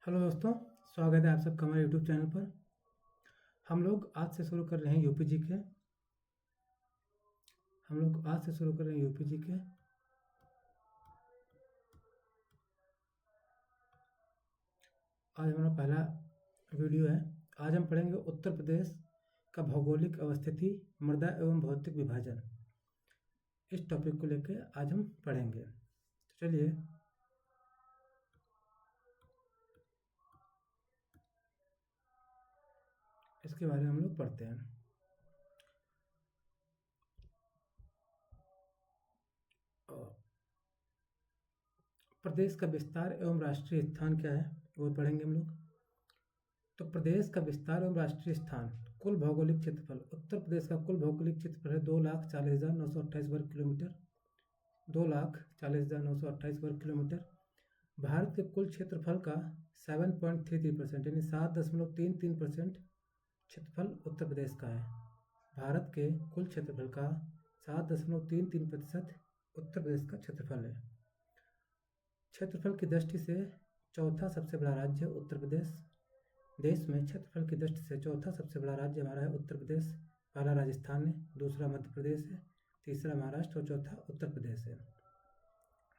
Hello दोस्तों, स्वागत है आप सबका हमारे यूट्यूब चैनल पर। हम लोग आज से शुरू कर रहे हैं यूपी जी के। आज हमारा पहला वीडियो है। आज हम पढ़ेंगे उत्तर प्रदेश का भौगोलिक अवस्थिति, मृदा एवं भौतिक विभाजन। इस टॉपिक को लेकर आज हम पढ़ेंगे। तो चलिए इसके बारे में हम लोग पढ़ते हैं। प्रदेश का विस्तार एवं राष्ट्रीय स्थान क्या है वो पढ़ेंगे हम लोग। तो प्रदेश का विस्तार एवं राष्ट्रीय स्थान, कुल भौगोलिक क्षेत्रफल। उत्तर प्रदेश का कुल भौगोलिक क्षेत्रफल है 2,40,928 वर्ग किलोमीटर। 2,40,928 वर्ग किलोमीटर। भारत के कुल क्षेत्रफल का 7.33% यानी 7.33% क्षेत्रफल उत्तर प्रदेश का है। भारत के कुल क्षेत्रफल का 7.33% उत्तर प्रदेश का क्षेत्रफल है। क्षेत्रफल की दृष्टि से चौथा सबसे बड़ा राज्य उत्तर प्रदेश। देश में क्षेत्रफल की दृष्टि से चौथा सबसे बड़ा राज्य हमारा है उत्तर प्रदेश। पहला राजस्थान है, दूसरा मध्य प्रदेश है, तीसरा महाराष्ट्र और चौथा उत्तर प्रदेश है।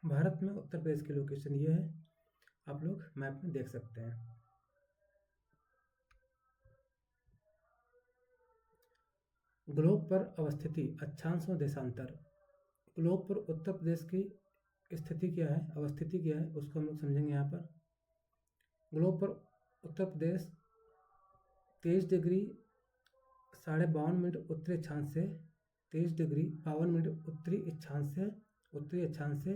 भारत में उत्तर प्रदेश की लोकेशन ये है, आप लोग मैप में देख सकते हैं। ग्लोब पर अवस्थिति, अक्षांश और देशांतर। ग्लोब पर उत्तर प्रदेश की स्थिति क्या है, अवस्थिति क्या है, उसको हम लोग समझेंगे यहाँ पर। ग्लोब पर उत्तर प्रदेश 23 डिग्री 52.5 उत्तरी अक्षांश से 23 डिग्री 52 उत्तरी अक्षांश से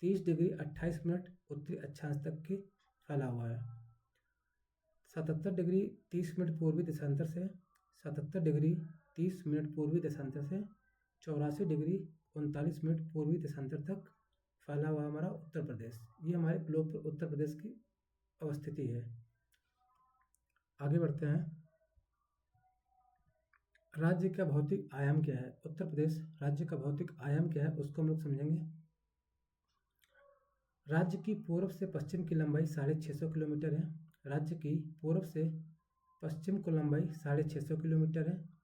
30 डिग्री 28 मिनट उत्तरी अक्षांश तक की फैला हुआ है। 77 डिग्री 30 मिनट पूर्वी देशांतर से 77 डिग्री 30 मिनट पूर्वी देशांतर से 84 डिग्री 39 मिनट पूर्वी देशांतर तक फैला हुआ हमारा उत्तर प्रदेश। ये हमारे ग्लोब पर उत्तर प्रदेश की अवस्थिति है। आगे बढ़ते हैं। राज्य का भौतिक आयाम क्या है, उत्तर प्रदेश राज्य का भौतिक आयाम क्या है उसको हम लोग समझेंगे। राज्य की पूर्व से पश्चिम की लंबाई 650 किलोमीटर है। राज्य की पूर्व से पश्चिम को लंबाई 650 किलोमीटर है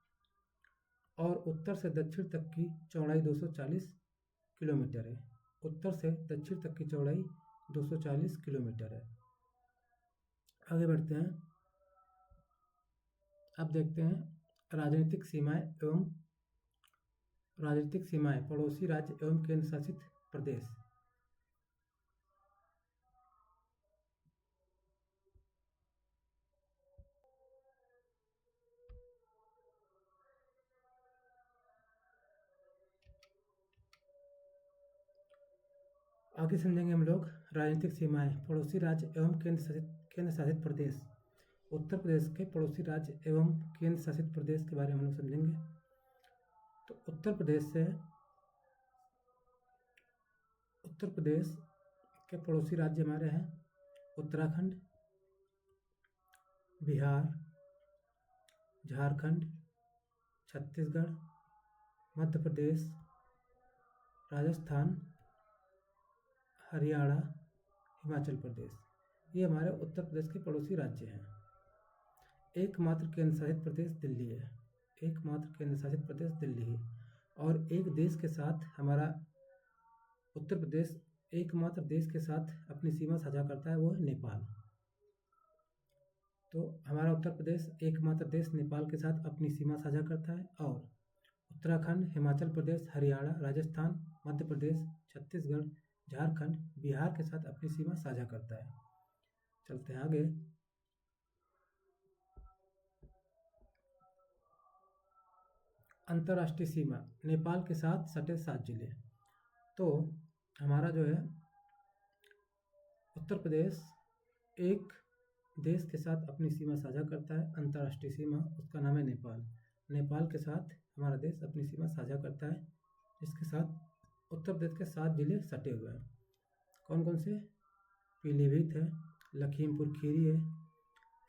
और उत्तर से दक्षिण तक की चौड़ाई 240 किलोमीटर है। उत्तर से दक्षिण तक की चौड़ाई 240 किलोमीटर है। आगे बढ़ते हैं। अब देखते हैं राजनीतिक सीमाएं, पड़ोसी राज्य एवं केंद्र शासित प्रदेश। आगे समझेंगे हम लोग राजनीतिक सीमाएं, पड़ोसी राज्य एवं केंद्र शासित प्रदेश। उत्तर प्रदेश के पड़ोसी राज्य एवं केंद्र शासित प्रदेश के बारे में हम लोग समझेंगे। तो उत्तर प्रदेश के पड़ोसी राज्य हमारे हैं उत्तराखंड, बिहार, झारखंड, छत्तीसगढ़, मध्य प्रदेश, राजस्थान, हरियाणा, हिमाचल प्रदेश। ये हमारे उत्तर प्रदेश के पड़ोसी राज्य हैं। एकमात्र केंद्र शासित प्रदेश दिल्ली है। एकमात्र केंद्र शासित प्रदेश दिल्ली है। और एक देश के साथ हमारा उत्तर प्रदेश एकमात्र देश के साथ अपनी सीमा साझा करता है, वो है नेपाल। तो हमारा उत्तर प्रदेश एकमात्र देश नेपाल के साथ अपनी सीमा साझा करता है और उत्तराखंड, हिमाचल प्रदेश, हरियाणा, राजस्थान, मध्य प्रदेश, छत्तीसगढ़, झारखंड, बिहार के साथ अपनी सीमा साझा करता है। चलते हैं आगे। अंतर्राष्ट्रीय सीमा, नेपाल के साथ सटे 7 जिले। तो हमारा जो है उत्तर प्रदेश एक देश के साथ अपनी सीमा साझा करता है, अंतर्राष्ट्रीय सीमा, उसका नाम है नेपाल। नेपाल के साथ हमारा देश अपनी सीमा साझा करता है, जिसके साथ उत्तर प्रदेश के 7 जिले सटे हुए हैं। कौन कौन से? पीलीभीत है, लखीमपुर खीरी है,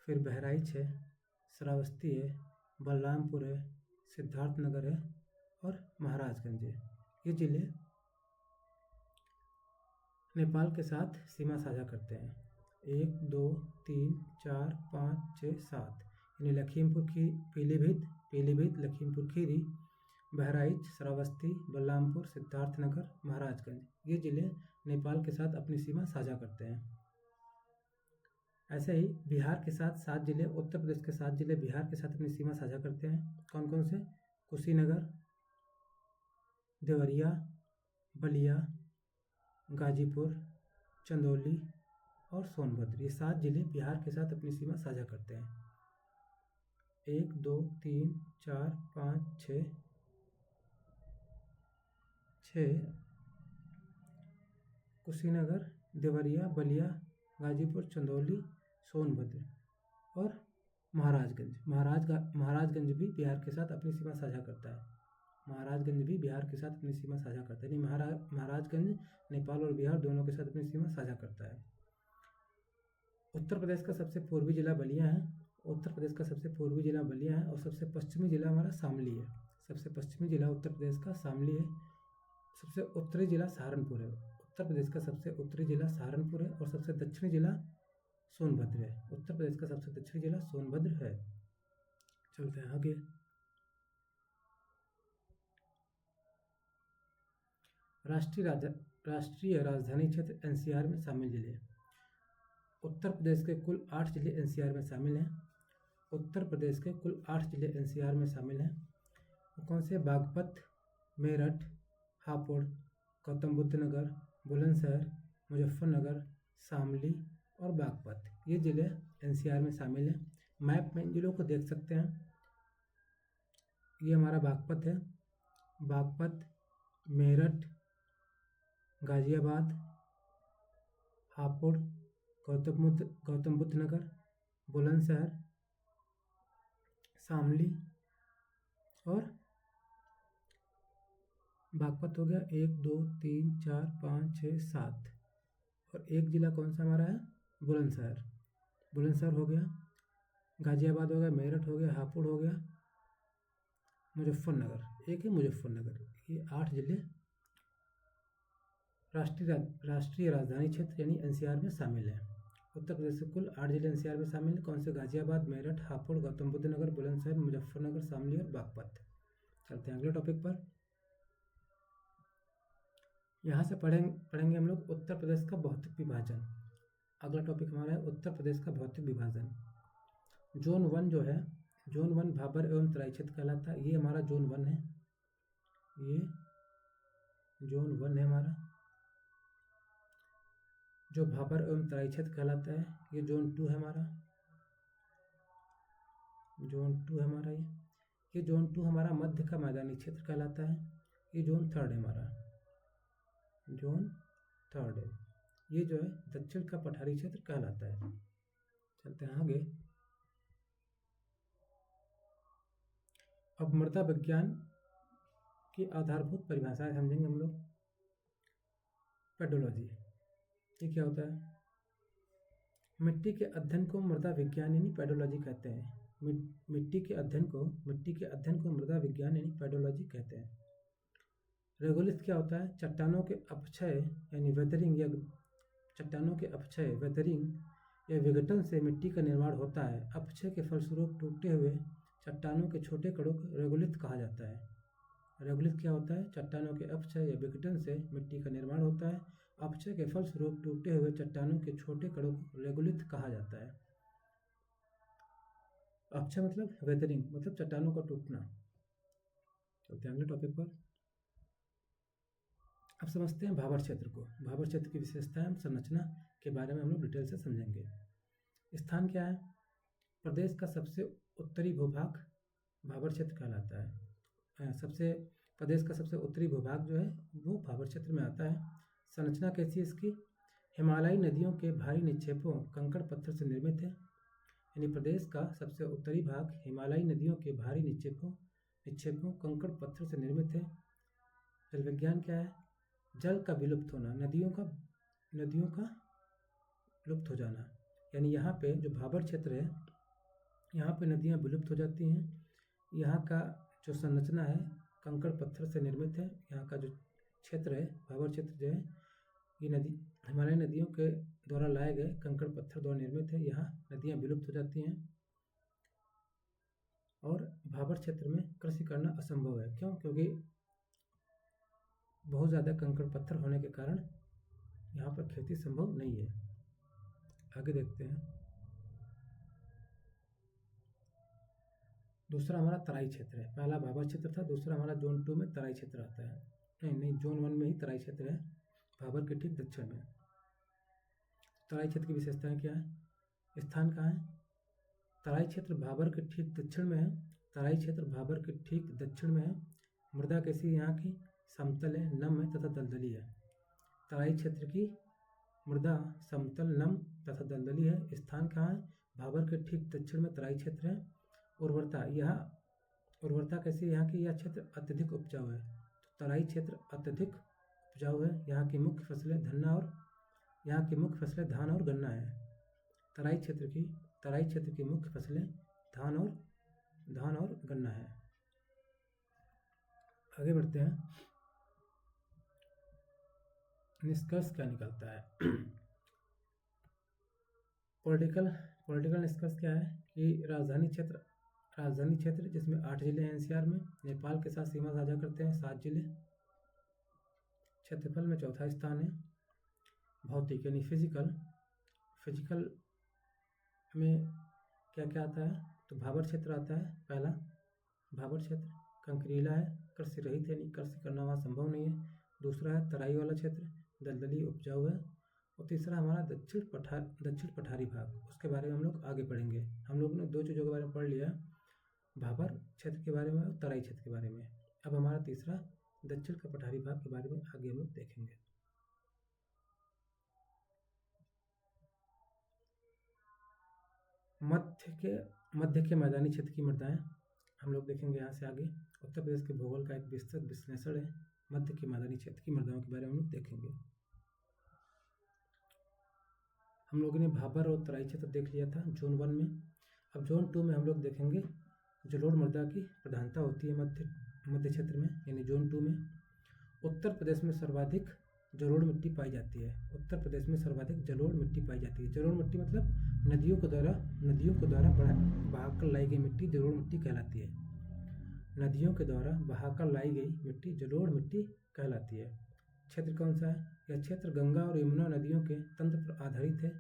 फिर बहराइच है, श्रावस्ती है, बलरामपुर है, सिद्धार्थनगर है और महाराजगंज है। ये जिले नेपाल के साथ सीमा साझा करते हैं। 1 2 3 4 5 6 7, यानी लखीमपुर की पीलीभीत, लखीमपुर खीरी, बहराइच, श्रावस्ती, बलरामपुर, सिद्धार्थनगर, महाराजगंज, ये जिले नेपाल के साथ अपनी सीमा साझा करते हैं। ऐसे ही बिहार के साथ 7 जिले, उत्तर प्रदेश के 7 जिले बिहार के साथ अपनी सीमा साझा करते हैं। कौन कौन से? कुशीनगर, देवरिया, बलिया, गाजीपुर, चंदौली और सोनभद्र, ये 7 जिले बिहार के साथ अपनी सीमा साझा करते हैं। 1 2 3 4 5 6 कुशीनगर, देवरिया, बलिया, गाजीपुर, चंदौली, सोनभद्र और महाराजगंज भी बिहार के साथ अपनी सीमा साझा करता है। महाराजगंज भी बिहार के साथ अपनी सीमा साझा करता है, यानी महाराजगंज नेपाल और बिहार दोनों के साथ अपनी सीमा साझा करता है। उत्तर प्रदेश का सबसे पूर्वी जिला बलिया है। उत्तर प्रदेश का सबसे पूर्वी जिला बलिया है और सबसे पश्चिमी जिला हमारा शामली है। सबसे पश्चिमी जिला उत्तर प्रदेश का शामली है। सबसे उत्तरी जिला सहारनपुर है। उत्तर प्रदेश का सबसे उत्तरी जिला सहारनपुर है और सबसे दक्षिणी जिला सोनभद्र है। उत्तर प्रदेश का सबसे दक्षिणी जिला सोनभद्र है। चलते हैं आगे। राष्ट्रीय राजधानी क्षेत्र एनसीआर में शामिल जिले। उत्तर प्रदेश के कुल 8 जिले एनसीआर में शामिल हैं। उत्तर प्रदेश के कुल 8 जिले एनसीआर में शामिल हैं। कौन से? बागपत, मेरठ, हापुड़, गौतम बुद्ध नगर, बुलंदशहर, मुजफ्फरनगर, शामली और बागपत, ये जिले एनसीआर में शामिल हैं। मैप में इन जिलों को देख सकते हैं। ये हमारा बागपत है। बागपत, मेरठ, गाजियाबाद, हापुड़, गौतम बुद्ध नगर, बुलंदशहर, शामली और बागपत हो गया। 1 2 3 4 5 6 7 और एक जिला कौन सा हमारा है? बुलंदशहर हो गया। गाजियाबाद हो गया, मेरठ हो गया, हापुड़ हो गया, मुजफ्फरनगर, एक है मुजफ्फरनगर। ये 8 जिले राष्ट्रीय राजधानी क्षेत्र यानी एनसीआर में शामिल है। उत्तर प्रदेश के कुल 8 जिले एनसीआर में शामिल हैं। कौन से? गाजियाबाद, मेरठ, हापुड़, गौतम बुद्ध नगर, बुलंदशहर, मुजफ्फरनगर, शामली और बागपत। चलते हैं अगले टॉपिक पर। यहाँ से पढ़ेंगे हम लोग उत्तर प्रदेश का भौतिक विभाजन। अगला टॉपिक हमारा है उत्तर प्रदेश का भौतिक विभाजन। जोन 1 जो है, जोन 1 भाबर एवं तराई क्षेत्र कहलाता है। ये हमारा जोन 1 है। ये जोन 1 है हमारा, जो भाबर एवं तराई क्षेत्र कहलाता है। ये जोन 2 है हमारा, जोन 2 है हमारा। ये जोन 2 हमारा मध्य का मैदानी क्षेत्र कहलाता है। ये जोन 3 है हमारा, जोन 3 है। ये जो है दक्षिण का पठारी क्षेत्र कहलाता है। चलते हैं आगे। अब मृदा विज्ञान की आधारभूत परिभाषाएं समझेंगे हम लोग। पेडोलॉजी, ये क्या होता है? मिट्टी के अध्ययन को मृदा विज्ञान यानी पेडोलॉजी कहते हैं। मिट्टी के अध्ययन को मृदा विज्ञान यानी पेडोलॉजी कहते हैं। रेगोलिथ क्या होता है? चट्टानों के अपक्षय यानी वेदरिंग या विघटन से मिट्टी का निर्माण होता है। अपक्षय के फलस्वरूप टूटे हुए चट्टानों के छोटे कणों को रेगोलिथ कहा जाता है। रेगोलिथ क्या होता है? चट्टानों के अपक्षय या विघटन से मिट्टी का निर्माण होता है। अपक्षय के फलस्वरूप टूटे हुए चट्टानों के छोटे कणों को रेगोलिथ कहा जाता है। अपक्षय मतलब वेदरिंग, मतलब चट्टानों का टूटना। चलते हैं अगले टॉपिक पर। अब समझते हैं भाबर क्षेत्र को। भाबर क्षेत्र की विशेषताएं, संरचना के बारे में हम लोग डिटेल से समझेंगे। स्थान क्या है? प्रदेश का सबसे उत्तरी भूभाग भाबर क्षेत्र कहलाता है। प्रदेश का सबसे उत्तरी भूभाग जो है वो भाबर क्षेत्र में आता है। संरचना कैसी है इसकी? हिमालयी नदियों के भारी निक्षेपों कंकड़ पत्थर से निर्मित है। यानी प्रदेश का सबसे उत्तरी भाग हिमालयी नदियों के भारी निक्षेपों कंकड़ पत्थर से निर्मित है। जल विज्ञान क्या है? जल का विलुप्त होना, नदियों का लुप्त हो जाना। यानी यहाँ पे जो भाबर क्षेत्र है, यहाँ पे नदियाँ विलुप्त हो जाती हैं। यहाँ का जो संरचना है कंकड़ पत्थर से निर्मित है। यहाँ का जो क्षेत्र है भाबर क्षेत्र जो है, ये हिमालयी नदियों के द्वारा लाए गए कंकड़ पत्थर द्वारा निर्मित है। यहाँ नदियाँ विलुप्त हो जाती हैं और भाबर क्षेत्र में कृषि करना असंभव है। क्यों? क्योंकि बहुत ज़्यादा कंकड़ पत्थर होने के कारण यहाँ पर खेती संभव नहीं है। आगे देखते हैं। दूसरा हमारा तराई क्षेत्र है। पहला भाबर क्षेत्र था, दूसरा हमारा जोन 2 में तराई क्षेत्र आता है। नहीं, जोन 1 में ही तराई क्षेत्र है, भाबर के ठीक दक्षिण में। तराई क्षेत्र की विशेषताएं क्या है? स्थान कहाँ है? तराई क्षेत्र भाबर के ठीक दक्षिण में है। तराई क्षेत्र भाबर के ठीक दक्षिण में है। मृदा कैसी है यहाँ की? समतल है, नम है तथा दलदली है। तराई क्षेत्र की मृदा समतल, नम तथा दलदली है। स्थान कहाँ है? भाबर के ठीक दक्षिण में तराई क्षेत्र है। उर्वरता कैसी है यहाँ की? यह क्षेत्र अत्यधिक उपजाऊ है। तो तराई क्षेत्र अत्यधिक उपजाऊ है। यहाँ की मुख्य फसलें धान और गन्ना है। तराई क्षेत्र की मुख्य फसलें धान और गन्ना है। आगे बढ़ते हैं। निष्कर्ष क्या निकलता है? पॉलिटिकल निष्कर्ष क्या है कि राजधानी क्षेत्र जिसमें 8 जिले हैं एनसीआर में, नेपाल के साथ सीमा साझा करते हैं 7 जिले। क्षेत्रफल में चौथा स्थान है। भौतिक यानी फिजिकल में क्या क्या आता है? तो भाबर क्षेत्र आता है। पहला भाबर क्षेत्र कंकरीला है, कृषि रहित है, यानी कृषि करना वहाँ संभव नहीं है। दूसरा है तराई वाला क्षेत्र, दलदली उपजाऊ है। और तीसरा हमारा दक्षिण पठारी भाग, उसके बारे में हम लोग आगे पढ़ेंगे। हम लोग ने 2 चीज़ों के बारे में पढ़ लिया, भाबर क्षेत्र के बारे में और तराई क्षेत्र के बारे में। अब हमारा तीसरा दक्षिण का पठारी भाग के बारे में आगे हम लोग देखेंगे। मध्य के मैदानी क्षेत्र की मृदाएं हम लोग देखेंगे यहाँ से आगे। उत्तर प्रदेश के भूगोल का एक विस्तृत विश्लेषण है। मध्य के मैदानी क्षेत्र की मृदाओं के बारे में हम लोग देखेंगे। हम लोगों ने भाबर और तराई क्षेत्र देख लिया था जोन 1 में। अब जोन 2 में हम लोग देखेंगे जलोढ़ मृदा की प्रधानता होती है मध्य क्षेत्र में, यानी जोन 2 में। उत्तर प्रदेश में सर्वाधिक जलोढ़ मिट्टी पाई जाती है। उत्तर प्रदेश में सर्वाधिक जलोढ़ मिट्टी पाई जाती है। जलोढ़ मिट्टी मतलब नदियों के द्वारा बहाकर लाई गई मिट्टी जलोढ़ मिट्टी कहलाती है। नदियों के द्वारा बहाकर लाई गई मिट्टी जलोढ़ मिट्टी कहलाती है। क्षेत्र कौन सा है? यह क्षेत्र गंगा और यमुना नदियों के तंत्र पर आधारित है,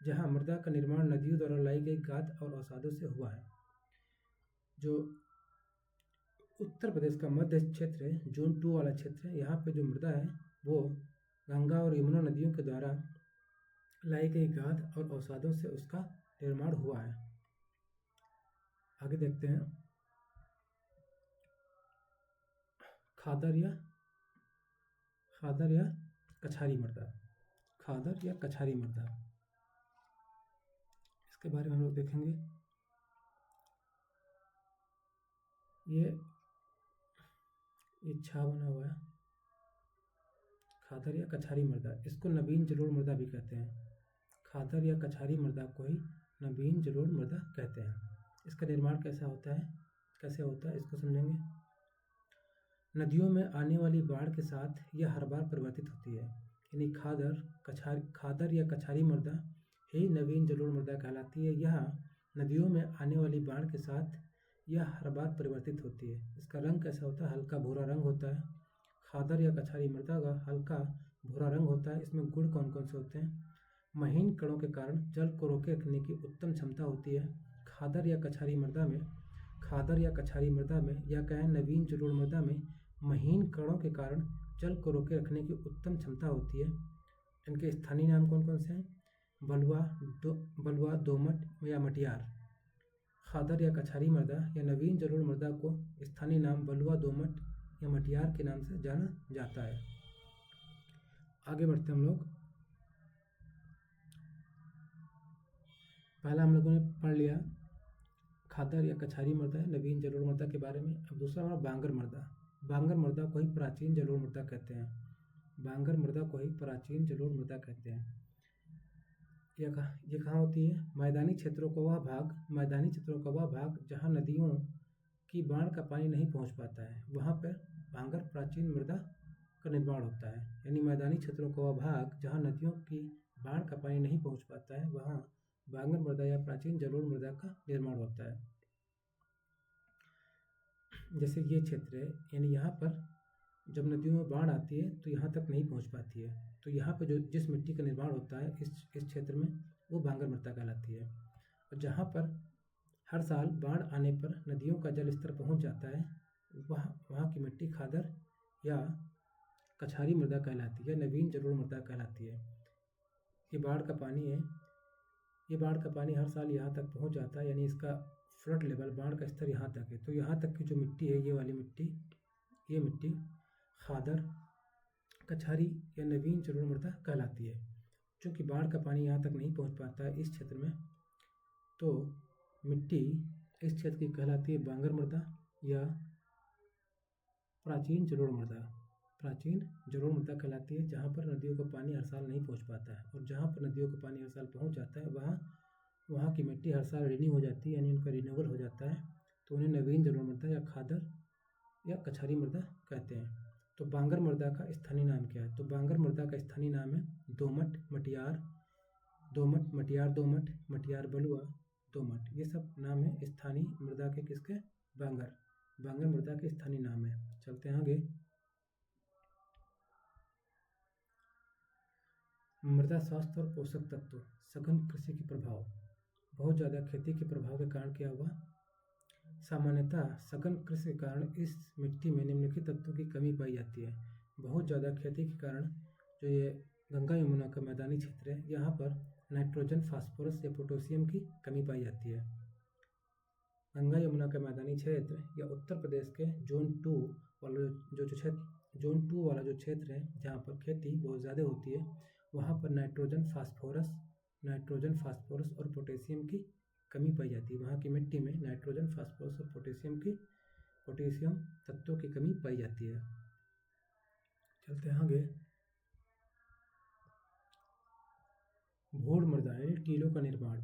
जहाँ मृदा का निर्माण नदियों द्वारा लाई गई गाद और अवसादों से हुआ है। जो उत्तर प्रदेश का मध्य क्षेत्र है, जोन 2 वाला क्षेत्र है, यहाँ पे जो मृदा है वो गंगा और यमुना नदियों के द्वारा लाई गई गाद और अवसादों से उसका निर्माण हुआ है। आगे देखते हैं। खादर या कछारी मृदा, इसके बारे में हम लोग देखेंगे। ये छा बना हुआ है, खादर या कछारी मृदा। इसको नवीन जलोढ़ मृदा भी कहते हैं। खादर या कछारी मृदा को ही नवीन जलोढ़ मृदा कहते हैं। इसका निर्माण कैसे होता है इसको समझेंगे। नदियों में आने वाली बाढ़ के साथ यह हर बार परिवर्तित होती है, यानी खादर या कछारी मृदा ही नवीन जलोढ़ मृदा कहलाती है। यह नदियों में आने वाली बाढ़ के साथ यह हर बार परिवर्तित होती है। इसका रंग कैसा होता है? हल्का भूरा रंग होता है। खादर या कछारी मृदा का हल्का भूरा रंग होता है। इसमें गुण कौन कौन से होते हैं? महीन कणों के कारण जल को रोके रखने की उत्तम क्षमता होती है। खादर या कछारी मृदा में या कहें नवीन जलोढ़ मृदा में महीन कणों के कारण जल को रोके रखने की उत्तम क्षमता होती है। इनके स्थानीय नाम कौन कौन से हैं? बलुआ, दोमट या मटियार। खादर या कछारी मृदा या नवीन जलोढ़ मृदा को स्थानीय नाम बलुआ, दोमट या मटियार के नाम से जाना जाता है। आगे बढ़ते हम लोग। पहला हम लोगों ने पढ़ लिया खादर या कछारी मृदा, नवीन जलोढ़ मृदा के बारे में। अब दूसरा हमारा बांगर मृदा को ही प्राचीन जलोढ़ मृदा कहते हैं। ये कहाँ होती है? मैदानी क्षेत्रों का वह भाग जहाँ नदियों की बाढ़ का पानी नहीं पहुँच पाता है, वहाँ पर बांगर प्राचीन मृदा का निर्माण होता है। यानी मैदानी क्षेत्रों का वह भाग जहाँ नदियों की बाढ़ का पानी नहीं पहुंच पाता है वहाँ बांगर मृदा या प्राचीन जलोढ़ मृदा का निर्माण होता है। जैसे ये क्षेत्र है, यानी यहाँ पर जब नदियों में बाढ़ आती है तो यहाँ तक नहीं पहुँच पाती है, तो यहाँ पर जो जिस मिट्टी का निर्माण होता है इस क्षेत्र में वो बांगर मृदा कहलाती है। और जहाँ पर हर साल बाढ़ आने पर नदियों का जल स्तर पहुँच जाता है वहाँ की मिट्टी खादर या कछारी मृदा कहलाती है, नवीन जलोढ़ मृदा कहलाती है। ये बाढ़ का पानी है, ये बाढ़ का पानी हर साल यहाँ तक पहुँच जाता है, यानी इसका फ्लड लेवल, बाढ़ का स्तर यहाँ तक है। तो यहाँ तक की जो मिट्टी है, ये वाली मिट्टी, ये मिट्टी खादर, कछारी या नवीन जलोढ़ मृदा कहलाती है। चूँकि बाढ़ का पानी यहाँ तक नहीं पहुँच पाता है इस क्षेत्र में, तो मिट्टी इस क्षेत्र की कहलाती है बांगर मृदा या प्राचीन जलोढ़ मृदा। प्राचीन जलोढ़ मृदा कहलाती है जहाँ पर नदियों का पानी हर साल नहीं पहुँच पाता है, और जहाँ पर नदियों का पानी हर साल पहुँच जाता है वहाँ की मिट्टी हर साल रिन्यू हो जाती है, यानी उनका रिन्यूअल हो जाता है, तो उन्हें नवीन जलोढ़ मृदा या खादर या कछारी मृदा कहते हैं। तो बांगर मृदा का स्थानीय नाम क्या है? तो बांगर मृदा का स्थानीय नाम है दोमट, मटियार दोमट, मटियार बलुआ, दोमट। ये सब नाम है स्थानीय मृदा के, किसके? बांगर मृदा के स्थानीय नाम है। चलते हैं आगे। मृदा स्वास्थ्य और पोषक तत्व, सघन कृषि के प्रभाव। बहुत ज़्यादा खेती के प्रभाव के कारण क्या हुआ? सामान्यतः सघन कृषि के कारण इस मिट्टी में निम्नलिखित तत्वों की कमी पाई जाती है। बहुत ज़्यादा खेती के कारण जो ये गंगा यमुना का मैदानी क्षेत्र है, यहाँ पर नाइट्रोजन, फास्फोरस या पोटेशियम की कमी पाई जाती है। गंगा यमुना का मैदानी क्षेत्र या उत्तर प्रदेश के जोन 2 वाला जो क्षेत्र है, जहाँ पर खेती बहुत ज़्यादा होती है, वहाँ पर नाइट्रोजन, फास्फोरस और पोटेशियम की कमी पाई जाती है। वहाँ की मिट्टी में नाइट्रोजन, फास्फोरस और पोटेशियम तत्वों की कमी पाई जाती है। चलते हैं आगे। भोड़ मृदा यानी टीलों का निर्माण,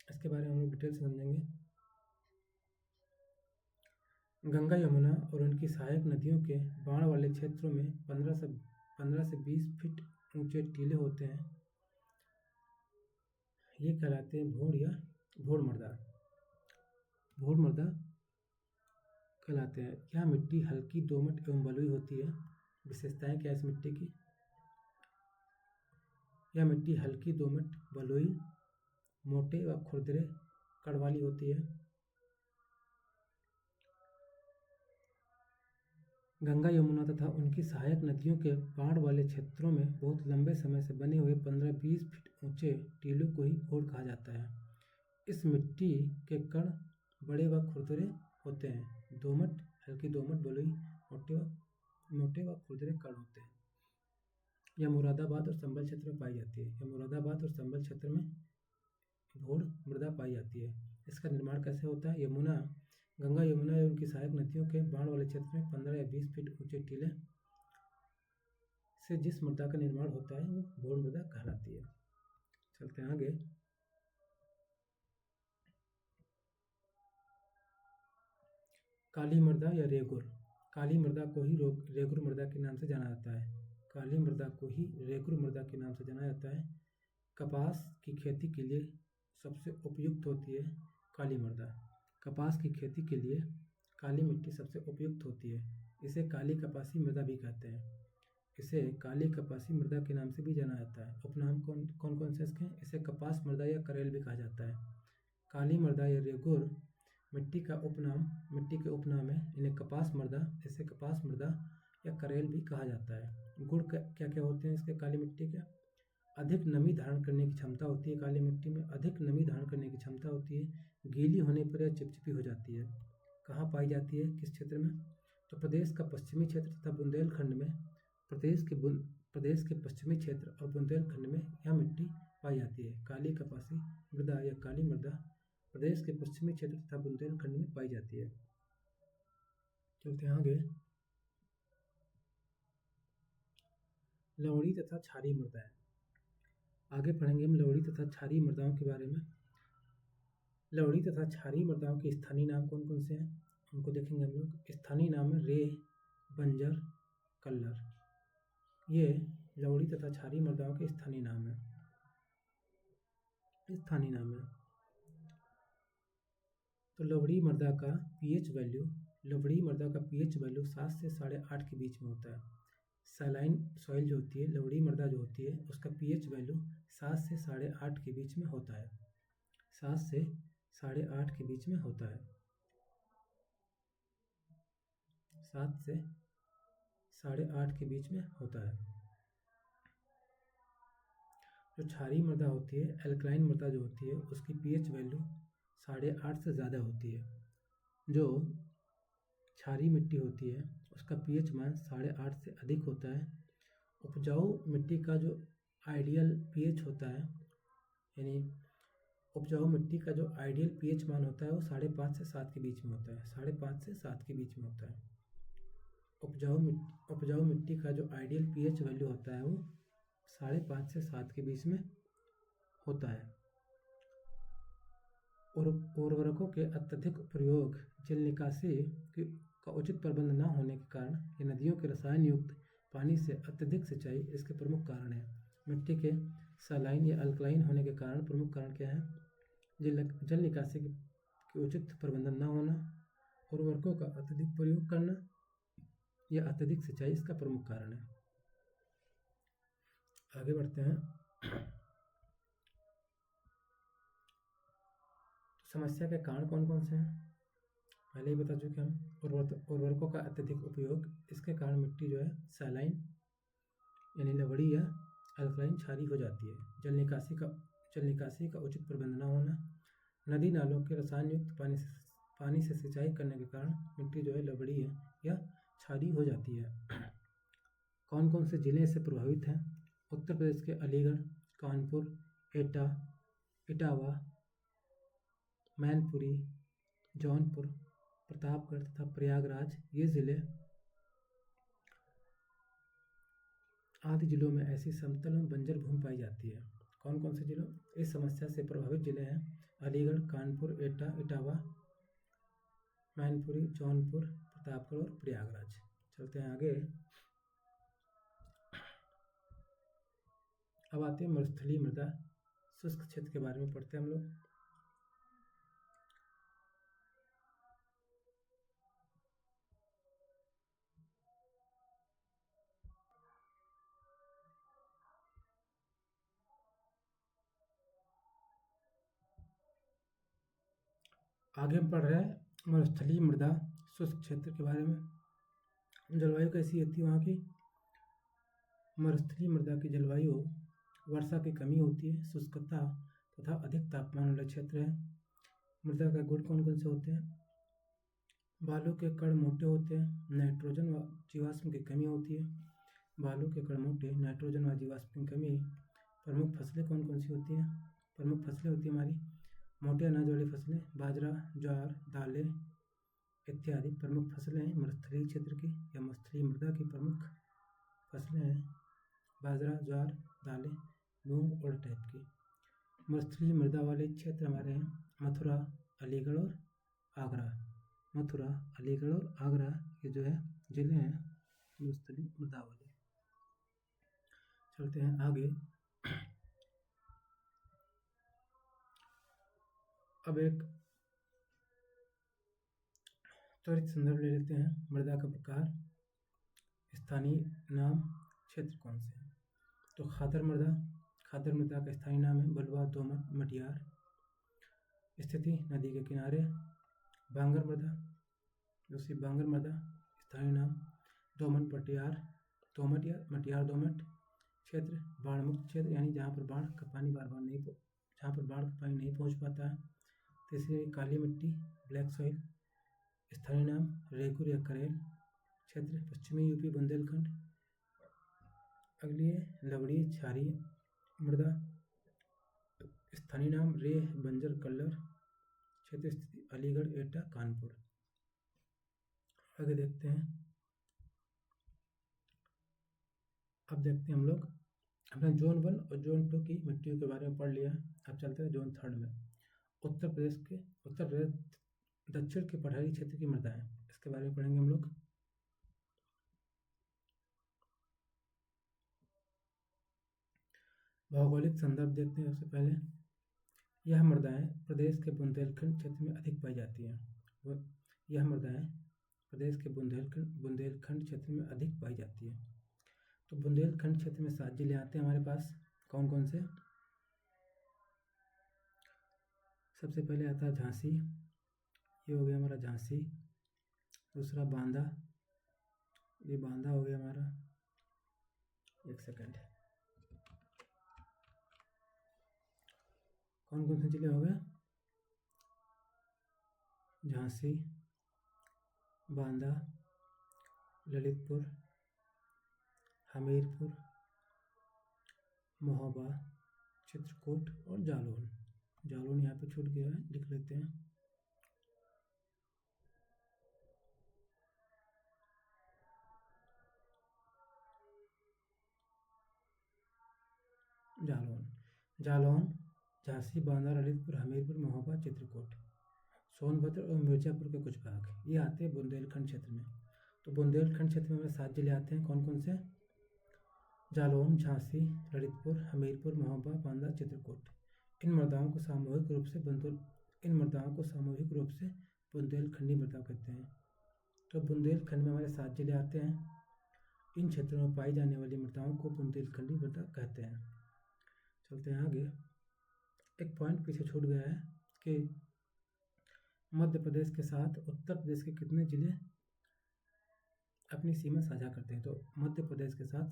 इसके बारे में हम लोग डिटेल से समझेंगे। गंगा यमुना और उनकी सहायक नदियों के बाढ़ वाले क्षेत्रों में 15 से 20 फीट ऊंचे टीले होते हैं। ये कहलाते हैं भोड़ मृदा कहलाते हैं। यह मिट्टी हल्की, दोमट एवं बलुई होती है। विशेषताएं क्या है इस मिट्टी की? यह मिट्टी हल्की, दोमट, बलुई, मोटे व खुरदरे कण वाली होती है। गंगा यमुना तथा उनकी सहायक नदियों के बाढ़ वाले क्षेत्रों में बहुत लंबे समय से बने हुए 15-20 फीट ऊंचे टीलों को ही भोड़ कहा जाता है। इस मिट्टी के कण बड़े व खुरदरे होते हैं। दोमट, हल्की दोमट, बलुई, मोटे व खुरदरे कण होते हैं। यह मुरादाबाद और संभल क्षेत्र में पाई जाती है। यह मुरादाबाद और संभल क्षेत्र में भोड़ मृदा पाई जाती है। इसका निर्माण कैसे होता है? गंगा यमुना एवं उनकी सहायक नदियों के बाढ़ वाले क्षेत्र में 15 या 20 फीट ऊंचे टीले से जिस मृदा का निर्माण होता है वो भोड़ मृदा कहलाती है। चलते हैं आगे। काली मृदा या रेगुर। काली मृदा को ही रेगुर मृदा के नाम से जाना जाता है। काली मृदा को ही रेगुर मृदा के नाम से जाना जाता है। कपास की खेती के लिए सबसे उपयुक्त होती है काली मृदा। कपास की खेती के लिए काली मिट्टी सबसे उपयुक्त होती है। इसे काली कपासी मृदा भी कहते हैं। इसे काली कपासी मृदा के नाम से भी जाना जाता है। उपनाम कौन से इसके? इसे कपास मृदा या करेल भी कहा जाता है। काली मृदा या रेगुर मिट्टी के उपनाम है। इन्हें कपास मृदा या करेल भी कहा जाता है। गुण क्या क्या होते हैं इसके काली मिट्टी के? अधिक नमी धारण करने की क्षमता होती है। काली मिट्टी में अधिक नमी धारण करने की क्षमता होती है। गीली होने पर यह चिपचिपी हो जाती है। कहाँ पाई जाती है, किस क्षेत्र में? तो प्रदेश का पश्चिमी क्षेत्र तथा बुंदेलखंड में, प्रदेश के पश्चिमी क्षेत्र और बुंदेलखंड में यह मिट्टी पाई जाती है। काली कपासी मृदा या काली मृदा प्रदेश के पश्चिमी क्षेत्र तथा बुंदेलखंड में पाई जाती है। चलते हैं आगे। लवणी तथा क्षारीय मृदाएं। आगे पढ़ेंगे हम लवणी तथा क्षारीय मृदाओं के बारे में। लवणी तथा क्षारीय मृदाओं के स्थानीय नाम कौन कौन से हैं उनको देखेंगे हम लोग। स्थानीय नाम है रेह, बंजर, कल्लर। ये लवणी तथा क्षारीय मृदाओं के स्थानीय नाम है। स्थानीय नाम है। तो लवड़ी मृदा का पीएच वैल्यू 7 से 8.5 के बीच में होता है। सैलाइन सॉइल जो होती है, लवड़ी मृदा जो होती है, उसका पीएच वैल्यू 7 से 8.5 के बीच में होता है। 7 से 8.5 के बीच में होता है। 7 से 8.5 के बीच में होता है। जो क्षारीय मृदा होती है, एल्कलाइन मृदा जो होती है, उसकी पीएच वैल्यू 8.5 से ज़्यादा होती है। जो क्षारीय मिट्टी होती है उसका पीएच मान 8.5 से अधिक होता है। उपजाऊ मिट्टी का जो आइडियल पीएच होता है, यानी उपजाऊ मिट्टी का जो आइडियल पीएच मान होता है वो 5.5 से 7 के बीच में होता है। 5.5 से 7 के बीच में होता है। उपजाऊ मिट्टी का जो आइडियल पीएच वैल्यू होता है वो 5.5 से 7 के बीच में होता है। और उर्वरकों के अत्यधिक प्रयोग, जल निकासी का उचित प्रबंध न होने के कारण या नदियों के रसायन युक्त पानी से अत्यधिक सिंचाई इसके प्रमुख कारण है। मिट्टी के सलाइन या अल्कलाइन होने के कारण प्रमुख कारण क्या है? जल निकासी के उचित प्रबंधन न होना, उर्वरकों का अत्यधिक प्रयोग करना या अत्यधिक सिंचाई इसका प्रमुख कारण है। आगे बढ़ते हैं। समस्या के कारण कौन कौन से हैं? पहले ही बता चुके हम। उर्वरकों का अत्यधिक उपयोग, इसके कारण मिट्टी जो है सैलाइन यानी लवड़ी या अल्कलाइन क्षारीय हो जाती है। जल निकासी का उचित प्रबंध न होना, नदी नालों के रसायन युक्त पानी से सिंचाई करने के कारण मिट्टी जो है लवड़ी है या क्षारीय हो जाती है। कौन कौन से जिले इससे प्रभावित हैं? उत्तर प्रदेश के अलीगढ़, कानपुर, एटा, इटावा, मैनपुरी, जौनपुर, प्रतापगढ़ तथा प्रयागराज, ये जिले आदि जिलों में ऐसी समतल एवं बंजर भूमि पाई जाती है। कौन कौन से जिलों? इस समस्या से प्रभावित जिले हैं अलीगढ़, कानपुर, एटा, इटावा, मैनपुरी, जौनपुर, प्रतापगढ़ और प्रयागराज। चलते हैं आगे। अब आते हैं मरुस्थलीय मृदा शुष्क क्षेत्र के बारे में पढ़ते हैं हम लोग। आगे हम पढ़ रहे हैं मरुस्थलीय मृदा शुष्क क्षेत्र के बारे में। जलवायु कैसी होती है वहाँ की? मरुस्थलीय मृदा की जलवायु वर्षा की कमी होती है, शुष्कता तथा अधिक तापमान वाला क्षेत्र है। मृदा का गुण कौन कौन से होते हैं? बालू के कण मोटे होते हैं, नाइट्रोजन व जीवाश्म की कमी होती है। बालू के कण मोटे, नाइट्रोजन व जीवाश्म की कमी। प्रमुख फसलें कौन कौन सी होती हैं? प्रमुख फसलें होती है हमारी मोटे अनाज वाली फसलें, बाजरा, ज्वार, दालें इत्यादि प्रमुख फसलें हैं मरुस्थलीय क्षेत्र की या मरुस्थलीय मृदा की। प्रमुख फसलें हैं बाजरा, ज्वार, दालें, मूंग और टाइप की। मरुस्थलीय मृदा वाले क्षेत्र हमारे हैं मथुरा, अलीगढ़ और आगरा। मथुरा, अलीगढ़ और आगरा ये जो है जिले हैं मरुस्थलीय मृदा वाले। चलते हैं आगे। अब एक त्वरित संदर्भ ले लेते हैं। मृदा का प्रकार, स्थानीय नाम, क्षेत्र कौन से हैं? तो खादर मृदा का स्थानीय नाम है बलुआ, दोमट, मटियार। स्थिति नदी के किनारे। बांगर मृदा स्थानीय नाम दोमट, दोमट या मटियार दोमट। क्षेत्र बाढ़ मुक्त क्षेत्र, यानी जहाँ पर बाढ़ का पानी नहीं पहुँच पाता है। तीसरी काली मिट्टी, ब्लैक सॉइल। स्थानीय नाम रेगुर या करेल। क्षेत्र पश्चिमी यूपी, बुंदेलखंड। अगली है लवड़ी क्षारीय मृदा। स्थानीय नाम रेह, बंजर, कल्लर। क्षेत्र स्थिति अलीगढ़, एटा, कानपुर। आगे देखते हैं। अब देखते हैं हम लोग, हमने जोन 1 और जोन 2 की मिट्टियों के बारे में पढ़ लिया। अब चलते हैं जोन 3 में। उत्तर प्रदेश दक्षिण के पठारी क्षेत्र की मृदा है, इसके बारे में पढ़ेंगे हम लोग। भौगोलिक संदर्भ देखते हैं। सबसे पहले यह मृदाएं प्रदेश के बुंदेलखंड क्षेत्र में अधिक पाई जाती हैं। यह मृदाएं प्रदेश के बुंदेलखंड क्षेत्र में अधिक पाई जाती है। तो बुंदेलखंड क्षेत्र में 7 जिले आते हैं हमारे पास। कौन कौन से? सबसे पहले आता है झांसी, ये हो गया हमारा झांसी। दूसरा बांदा, ये बांदा हो गया हमारा। एक सेकंड, कौन कौन से जिले हो गए? झांसी, बांदा, ललितपुर, हमीरपुर, महोबा, चित्रकूट और जालौन। जालौन यहाँ पे छूट गया है, लिख लेते हैं। जालौन, झांसी, बांदा, ललितपुर, हमीरपुर, महोबा, चित्रकूट, सोनभद्र और मिर्जापुर के कुछ भाग ये आते हैं बुंदेलखंड क्षेत्र में। तो बुंदेलखंड क्षेत्र में हमें 7 जिले आते हैं। कौन कौन से? जालौन, झांसी, ललितपुर, हमीरपुर, महोबा, बांदा, चित्रकूट। इन मृदाओं को सामूहिक रूप से बुंदेलखंडी मृदा कहते हैं। तो बुंदेलखंड में हमारे 7 जिले आते हैं। इन क्षेत्रों में पाई जाने वाली मृदाओं को बुंदेलखंडी मृदा कहते हैं। चलते हैं आगे। एक पॉइंट पीछे छूट गया है कि मध्य प्रदेश के साथ उत्तर प्रदेश के कितने जिले अपनी सीमा साझा करते हैं? तो मध्य प्रदेश के साथ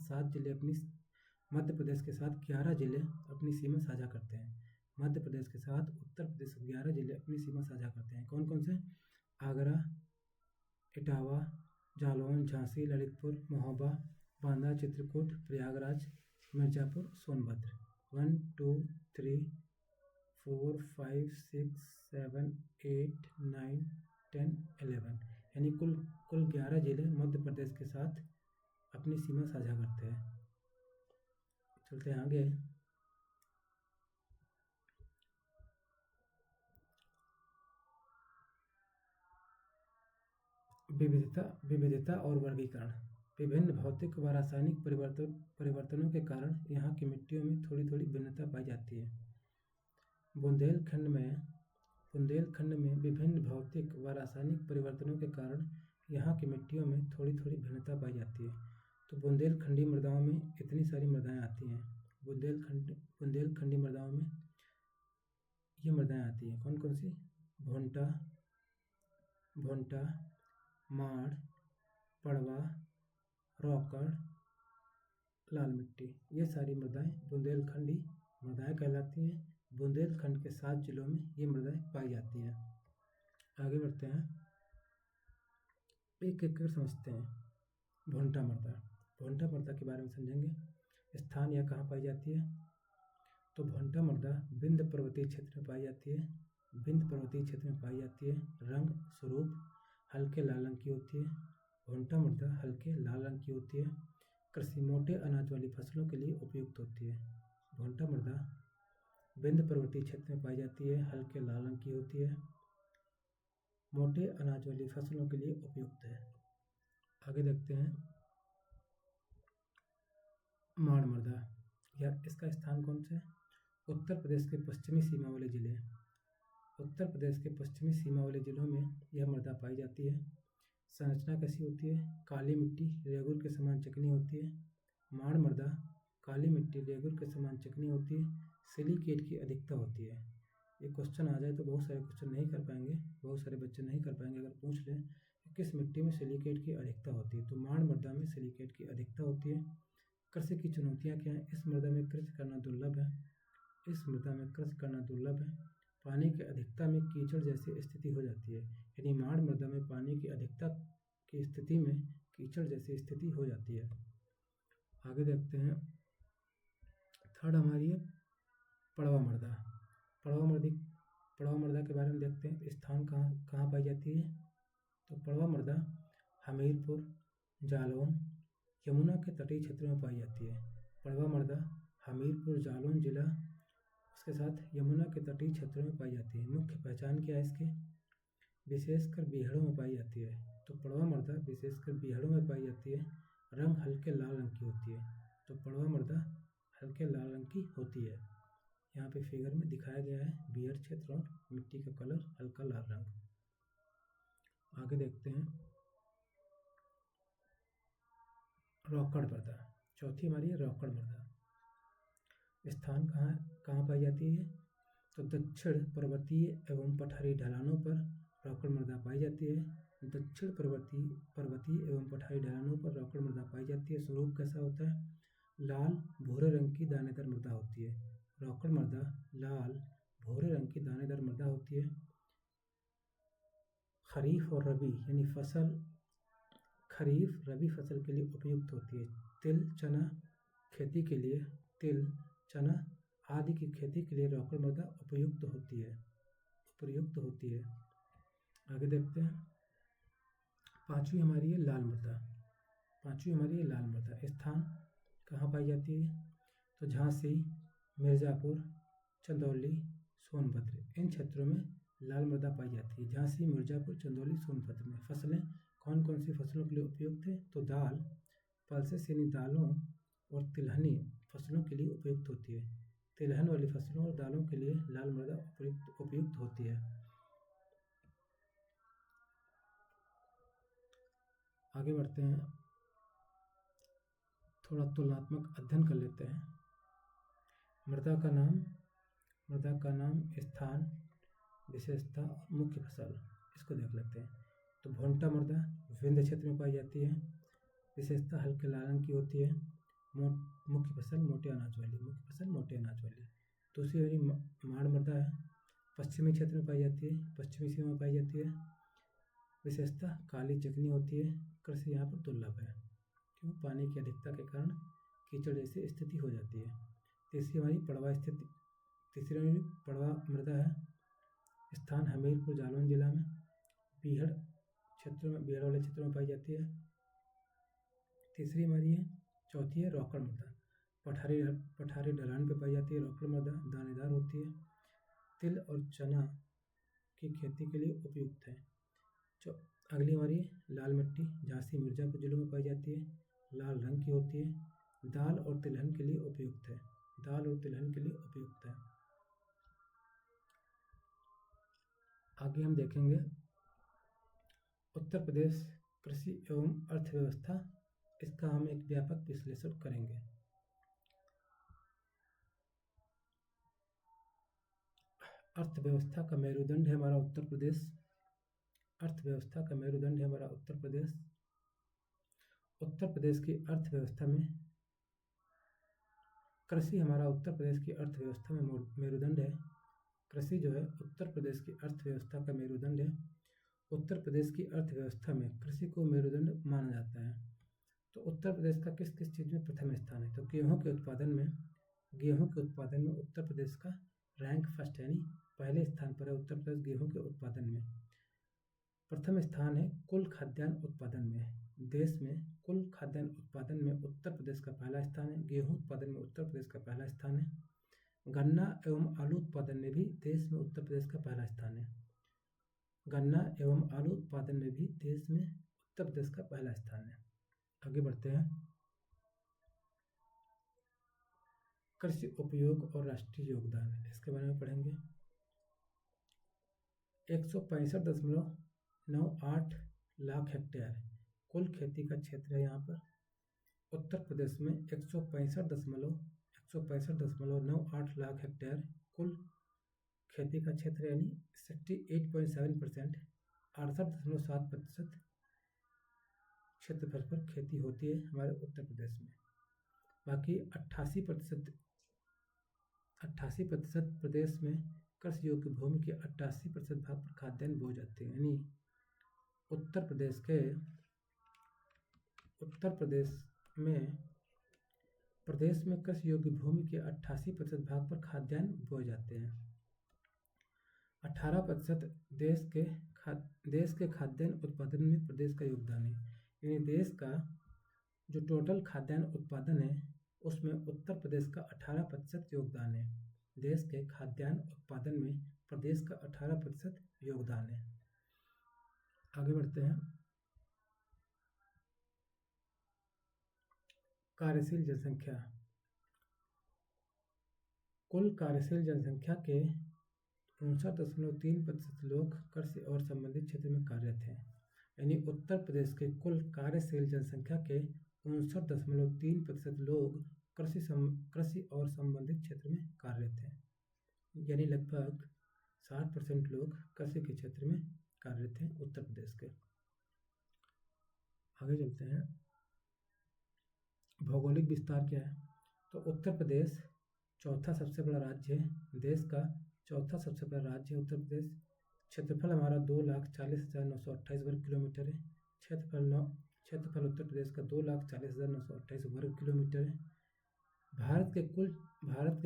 11 जिले अपनी सीमा साझा करते हैं। मध्य प्रदेश के साथ उत्तर प्रदेश 11 जिले अपनी सीमा साझा करते हैं। कौन कौन से? आगरा, इटावा, जालौन, झांसी, ललितपुर, महोबा, बांदा, चित्रकूट, प्रयागराज, मिर्जापुर, सोनभद्र। 1 2 3 4 5 6 7 8 9 10 11 यानी कुल 11 जिले मध्य प्रदेश के साथ अपनी सीमा साझा करते हैं। चलते हैं आगे। विविधता और वर्गीकरण। विभिन्न भौतिक व रासायनिक परिवर्तनों के कारण यहाँ की मिट्टियों में थोड़ी थोड़ी भिन्नता पाई जाती है। बुंदेलखंड में विभिन्न भौतिक व रासायनिक परिवर्तनों के कारण यहाँ की मिट्टियों में थोड़ी थोड़ी भिन्नता पाई जाती है। तो बुंदेलखंडी मृदाओं में इतनी सारी मृदाएं आती हैं। बुंदेलखंडी मृदाओं में ये मृदाएं आती हैं। कौन कौन सी? भोंटा, माड़, पड़वा, रोकड़, लाल मिट्टी, ये सारी मृदाएं बुंदेलखंडी मृदाएं कहलाती हैं। बुंदेलखंड के 7 जिलों में ये मृदाएं पाई जाती हैं। आगे बढ़ते हैं, एक एक कर समझते हैं। भोंटा मृदा के बारे में समझेंगे। स्थान यह कहाँ पाई जाती है? तो भोंटा मृदा विंध्य पर्वतीय क्षेत्र में पाई जाती है। रंग स्वरूप हल्के लाल रंग की होती है। भोंटा मृदा हल्के लाल रंग की होती है। कृषि मोटे अनाज वाली फसलों के लिए उपयुक्त होती है। भोंटा मृदा विंध्य पर्वतीय क्षेत्र में पाई जाती है, हल्के लाल रंग की होती है, मोटे अनाज वाली फसलों के लिए उपयुक्त है। आगे देखते हैं माड़ मृदा, या इसका स्थान कौन सा है? उत्तर प्रदेश के पश्चिमी सीमा वाले जिलों में यह मृदा पाई जाती है। संरचना कैसी होती है? काली मिट्टी रेगुर के समान चिकनी होती है। माड़ मृदा काली मिट्टी रेगुर के समान चिकनी होती है। सिलिकेट की अधिकता होती है। ये क्वेश्चन आ जाए तो बहुत सारे बच्चे नहीं कर पाएंगे अगर पूछ लें कि किस मिट्टी में सिलिकेट की अधिकता होती है, तो माड़ मृदा में सिलिकेट की अधिकता होती है। कृषि की चुनौतियाँ क्या हैं? इस मृदा में कृषि करना दुर्लभ है। पानी की अधिकता में कीचड़ जैसी स्थिति हो जाती है, यानी माड़ मृदा में पानी की अधिकता की स्थिति में कीचड़ जैसी स्थिति हो जाती है। आगे देखते हैं, थर्ड हमारी है पड़वा मृदा। पड़वा मृदा के बारे में देखते हैं। स्थान कहाँ पाई जाती है? तो पड़वा मृदा हमीरपुर, जालौन, यमुना के तटीय क्षेत्रों में पाई जाती है। पड़वा मृदा हमीरपुर, जालौन जिला उसके साथ यमुना के तटीय क्षेत्रों में पाई जाती है। मुख्य पहचान क्या है इसकी? विशेषकर बीहड़ों में पाई जाती है। तो पड़वा मृदा विशेषकर बीहड़ों में पाई जाती है। रंग हल्के लाल रंग की होती है। तो पड़वा मृदा हल्के लाल रंग की होती है। यहाँ पे फिगर में दिखाया गया है बियर क्षेत्र और मिट्टी का कलर हल्का लाल रंग। आगे देखते हैं रॉकड़ मृदा। चौथी हमारी है रॉकड़ मृदा। स्थान कहाँ कहाँ पाई जाती है? तो दक्षिण पर्वतीय एवं पठारी ढलानों पर रॉकड़ मृदा पाई जाती है। दक्षिण पर्वतीय एवं पठारी ढलानों पर रॉकड़ मृदा पाई जाती है। स्वरूप कैसा होता है? लाल भूरे रंग की दानेदार मृदा होती है। रॉकड़ मृदा लाल भूरे रंग की दानेदार मृदा होती है। खरीफ और रबी यानी फसल खरीफ रबी फसल के लिए उपयुक्त होती है। तिल चना खेती के लिए तिल चना आदि की खेती के लिए रॉकड़ मृदा उपयुक्त होती है। आगे देखते हैं पांचवी हमारी है लाल मृदा। स्थान कहाँ पाई जाती है? तो झांसी मिर्ज़ापुर चंदौली सोनभद्र इन क्षेत्रों में लाल मृदा पाई जाती है। झांसी मिर्ज़ापुर चंदौली सोनभद्र में। फसलें कौन कौन सी फसलों के लिए उपयुक्त है? तो दाल पल्सेस यानी दालों और तिलहनी फसलों के लिए उपयुक्त होती है। तिलहन वाली फसलों और दालों के लिए लाल मृदा उपयुक्त होती है। आगे बढ़ते हैं, थोड़ा तुलनात्मक अध्ययन कर लेते हैं। मृदा का नाम स्थान विशेषता और मुख्य फसल इसको देख लेते हैं। तो भोंटा मृदा विंध्य क्षेत्र में पाई जाती है। विशेषता हल्के लाल रंग की होती है। मुख्य फसल मोटे अनाज वाली। दूसरी वाली माड़ मृदा है, पश्चिमी क्षेत्र में पाई जाती है, पश्चिमी सीमा में पाई जाती है। विशेषता काली चिकनी होती है। कृषि यहाँ पर दुर्लभ है, क्यों? पानी की अधिकता के कारण कीचड़ जैसी स्थिति हो जाती है। तीसरी हमारी पड़वा मृदा है। स्थान हमीरपुर जालौन जिला में बीहड़ वाले क्षेत्रों में पाई जाती है। तीसरी हमारी है चौथी है रॉकड़ मृदा। पठारी ढलान पर पाई जाती है। रॉकड़ मृदा दानेदार होती है, तिल और चना की खेती के लिए उपयुक्त है। अगली हमारी लाल मिट्टी झांसी मिर्ज़ापुर जिलों में पाई जाती है। लाल रंग की होती है। दाल और तिलहन के लिए उपयुक्त है। आगे हम देखेंगे उत्तर प्रदेश कृषि एवं अर्थव्यवस्था। इसका हम एक व्यापक विश्लेषण करेंगे। अर्थव्यवस्था का मेरुदंड है हमारा उत्तर प्रदेश। उत्तर प्रदेश की अर्थव्यवस्था में कृषि हमारा उत्तर प्रदेश की अर्थव्यवस्था में मेरुदंड है। कृषि जो है उत्तर प्रदेश की अर्थव्यवस्था का मेरुदंड है। उत्तर प्रदेश की अर्थव्यवस्था में कृषि को मेरुदंड माना जाता है। तो उत्तर प्रदेश का किस किस चीज़ में प्रथम स्थान है? तो गेहूं के उत्पादन में उत्तर प्रदेश का रैंक फर्स्ट यानी पहले स्थान पर है। उत्तर प्रदेश गेहूं के उत्पादन में प्रथम स्थान है। कुल खाद्यान्न उत्पादन में देश में कुल खाद्यान्न उत्पादन में उत्तर प्रदेश का पहला स्थान है। गेहूं उत्पादन में उत्तर प्रदेश का पहला स्थान है। गन्ना एवं आलू उत्पादन में भी देश में उत्तर प्रदेश का पहला स्थान है। आगे बढ़ते हैं, कृषि उपयोग और राष्ट्रीय योगदान इसके बारे में पढ़ेंगे। 165.98 लाख हेक्टेयर कुल खेती का क्षेत्र है। यहाँ पर उत्तर प्रदेश में 165.98 लाख हेक्टेयर कुल खेती का क्षेत्र यानी 68.7%, 68.7% क्षेत्रफल पर खेती होती है हमारे उत्तर प्रदेश में। बाकी 88% प्रदेश में कृषि योग्य भूमि के 88% भाग पर खाद्यान्न बोए जाते हैं। यानी उत्तर प्रदेश में कृषि योग्य भूमि के 88% भाग पर खाद्यान्न बोए जाते हैं। 18% देश के खाद्यान्न उत्पादन में प्रदेश का योगदान है। यानी देश का जो टोटल खाद्यान्न उत्पादन है उसमें उत्तर प्रदेश का 18% योगदान है। देश के खाद्यान्न उत्पादन में प्रदेश का 18% योगदान है। आगे बढ़ते हैं, कार्यशील जनसंख्या। कुल कार्यशील जनसंख्या के 59.3% लोग कृषि और संबंधित क्षेत्र में कार्यरत हैं। यानी उत्तर प्रदेश के कुल कार्यशील जनसंख्या के 59.3% लोग कृषि और संबंधित क्षेत्र में कार्यरत हैं। यानी लगभग 60% लोग कृषि के क्षेत्र में कार्यरत हैं उत्तर प्रदेश के। आगे चलते हैं। भौगोलिक विस्तार क्या है? तो उत्तर प्रदेश चौथा सबसे बड़ा राज्य है, देश का चौथा सबसे बड़ा राज्य है उत्तर प्रदेश। क्षेत्रफल हमारा 2,40,928 वर्ग किलोमीटर है। क्षेत्रफल उत्तर प्रदेश का 2,40,928 वर्ग किलोमीटर है। भारत के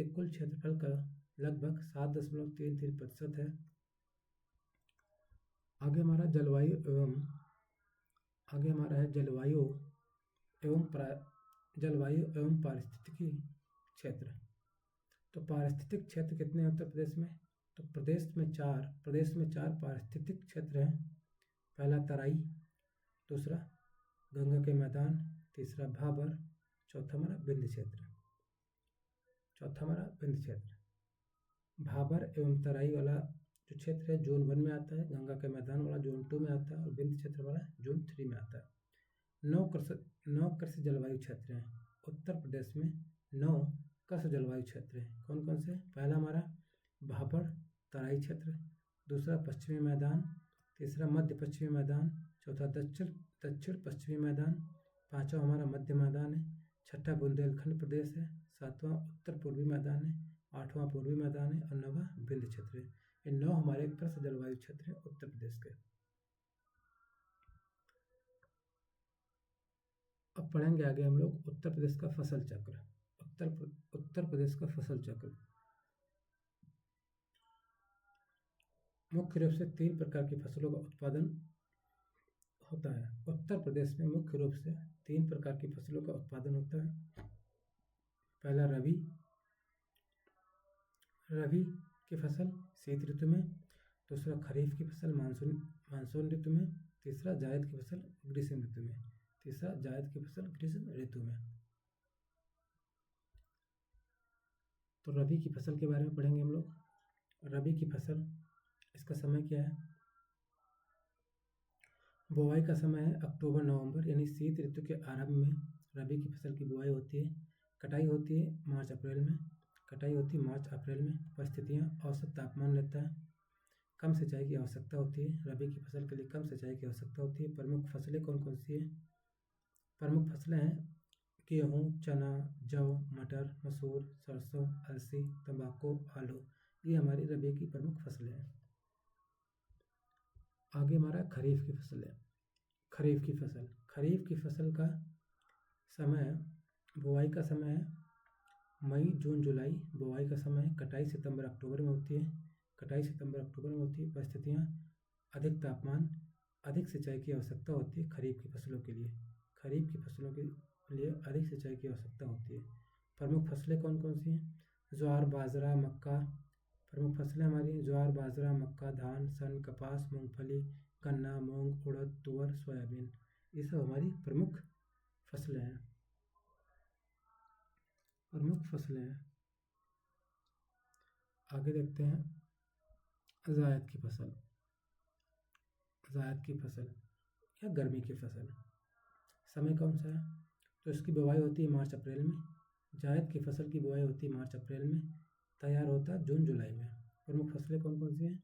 कुल क्षेत्रफल का लगभग 7.33% है। आगे हमारा है जलवायु एवं पारिस्थितिकी क्षेत्र। तो पारिस्थितिक क्षेत्र कितने हैं उत्तर प्रदेश में? तो प्रदेश में चार पारिस्थितिक क्षेत्र हैं। पहला तराई, दूसरा गंगा के मैदान, तीसरा भाबर, चौथा हमारा विंध्य क्षेत्र। भाबर एवं तराई वाला जो क्षेत्र है जोन 1 में आता है, गंगा के मैदान वाला जोन 2 में आता है और विंध्य क्षेत्र वाला जोन 3 में आता है। 9 कृषि जलवायु क्षेत्र हैं उत्तर प्रदेश में। 9 कृषि जलवायु क्षेत्र हैं। कौन कौन से? पहला हमारा भाबर तराई क्षेत्र, दूसरा पश्चिमी मैदान, तीसरा मध्य पश्चिमी मैदान, चौथा दक्षिण पश्चिमी मैदान, पांचवा हमारा मध्य मैदान है, छठा बुंदेलखंड प्रदेश है, सातवां उत्तर पूर्वी मैदान है, आठवां पूर्वी मैदान है और नौवां विंध्य क्षेत्र है। ये 9 हमारे कृषि जलवायु क्षेत्र हैं उत्तर प्रदेश के। अब पढ़ेंगे आगे हम लोग उत्तर प्रदेश का फसल चक्र। उत्तर प्रदेश का फसल चक्र मुख्य रूप से 3 प्रकार की फसलों का उत्पादन होता है। उत्तर प्रदेश में मुख्य रूप से 3 प्रकार की फसलों का उत्पादन होता है। पहला रबी की फसल शीत ऋतु में, दूसरा खरीफ की फसल मानसून ऋतु में, तीसरा जायद की फसल ग्रीष्म ऋतु में। तो रबी की फसल के बारे में पढ़ेंगे हम लोग। रबी की फसल, इसका समय क्या है? बुआई का समय है अक्टूबर नवंबर, यानी शीत ऋतु के आरंभ में रबी की फसल की बुआई होती है। कटाई होती है मार्च अप्रैल में। परिस्थितियाँ, औसत तापमान रहता है, कम सिंचाई की आवश्यकता होती है। रबी की फसल के लिए कम सिंचाई की आवश्यकता होती है। प्रमुख फसलें कौन कौन सी हैं? प्रमुख फसलें हैं गेहूँ, चना, जौ, मटर, मसूर, सरसों, अलसी, तंबाकू, आलू। ये हमारी रबी की प्रमुख फसलें हैं। आगे हमारा खरीफ की फसल है। खरीफ की फसल का समय, बुआई का समय है मई जून जुलाई बुआई का समय है। कटाई सितंबर अक्टूबर में होती है। परिस्थितियाँ, अधिक तापमान, अधिक सिंचाई की आवश्यकता होती है खरीफ की फसलों के लिए अधिक सिंचाई की आवश्यकता होती है। प्रमुख फसलें कौन कौन सी हैं? ज्वार, बाजरा, मक्का। प्रमुख फसलें हमारी ज्वार, बाजरा, मक्का, धान, सन, कपास, मूंगफली, गन्ना, मूंग, उड़द, तुअर, सोयाबीन। ये सब हमारी प्रमुख फसलें हैं। आगे देखते हैं जायद की फसल या गर्मी की फसल। समय कौन सा है? तो इसकी बुवाई होती है मार्च अप्रैल में। जायद की फसल की बुवाई होती है मार्च अप्रैल में, तैयार होता है जून जुलाई में। प्रमुख फसलें कौन कौन सी हैं?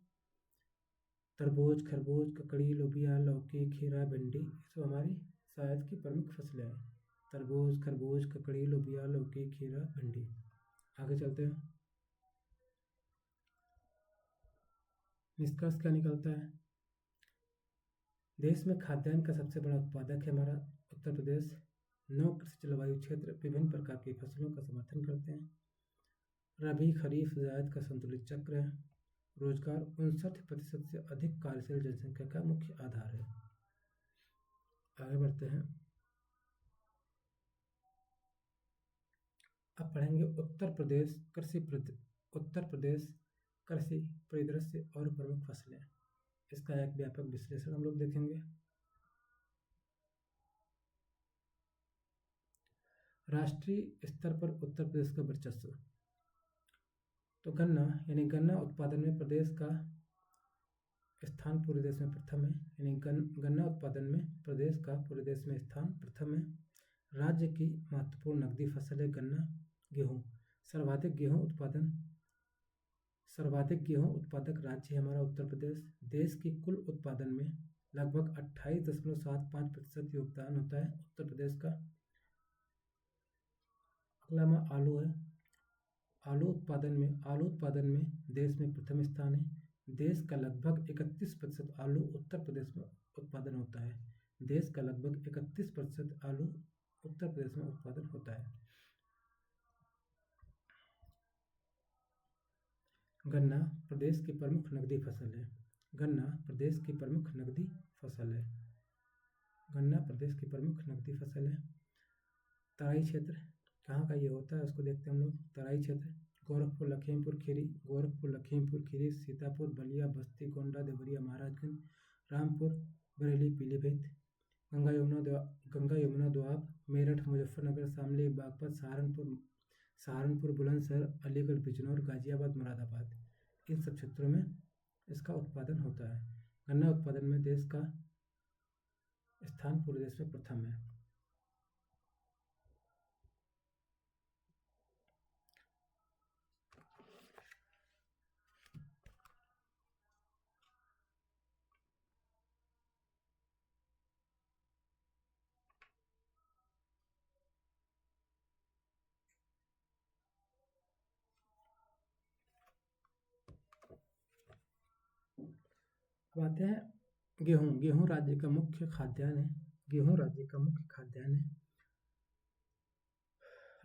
तरबूज, खरबूज, ककड़ी, लोबिया, लौकी, खीरा, भिंडी। ये सब हमारी जायद की प्रमुख फसलें हैं। तरबूज, खरबूज, ककड़ी, लोबिया, लौकी, खीरा, भिंडी। आगे चलते हैं। निष्कर्ष क्या निकलता है? देश में खाद्यान्न का सबसे बड़ा उत्पादक है हमारा उत्तर प्रदेश। 9 कृषि जलवायु क्षेत्र विभिन्न प्रकार की फसलों का समर्थन करते हैं। रबी, खरीफ, जायद का संतुलित चक्र है। रोजगार 59% से अधिक कार्यशील जनसंख्या का मुख्य आधार है। आगे बढ़ते हैं। अब पढ़ेंगे उत्तर प्रदेश कृषि परिदृश्य और प्रमुख फसलें। इसका एक व्यापक विश्लेषण हम लोग देखेंगे। राष्ट्रीय स्तर पर उत्तर प्रदेश का वर्चस्व। तो गन्ना यानी गन्ना उत्पादन में प्रदेश का स्थान पूरे देश में प्रथम है, यानी गन्ना उत्पादन में प्रदेश का पूरे देश में स्थान प्रथम है। राज्य की महत्वपूर्ण नकदी फसल है गन्ना। गेहूँ, सर्वाधिक गेहूं उत्पादक राज्य है हमारा उत्तर प्रदेश। देश की कुल उत्पादन में लगभग 28.75% योगदान होता है उत्तर प्रदेश का। अगला में आलू है। आलू उत्पादन में देश में प्रथम स्थान है। देश का लगभग 31% आलू उत्तर प्रदेश में उत्पादन होता है। देश का लगभग 31% आलू उत्तर प्रदेश में उत्पादन होता है। गन्ना प्रदेश की प्रमुख नकदी फसल है। गन्ना प्रदेश की प्रमुख नकदी फसल है। गन्ना प्रदेश की प्रमुख नकदी फसल है। तराई क्षेत्र कहाँ का ये होता है उसको देखते हैं हम लोग। तराई क्षेत्र गोरखपुर, लखीमपुर खीरी, सीतापुर, बलिया, बस्ती, गोंडा, देवरिया, महाराजगंज, रामपुर, बरेली, पीलीभीत, गंगा यमुना दोआब, मेरठ, मुजफ्फरनगर, शामली, बागपत, सहारनपुर, बुलंदशहर, अलीगढ़, बिजनौर, गाजियाबाद, मुरादाबाद, इन सब क्षेत्रों में इसका उत्पादन होता है। गन्ना उत्पादन में देश का स्थान पूरे देश में प्रथम है। अब आते हैं गेहूँ। गेहूँ राज्य का मुख्य खाद्यान्न है।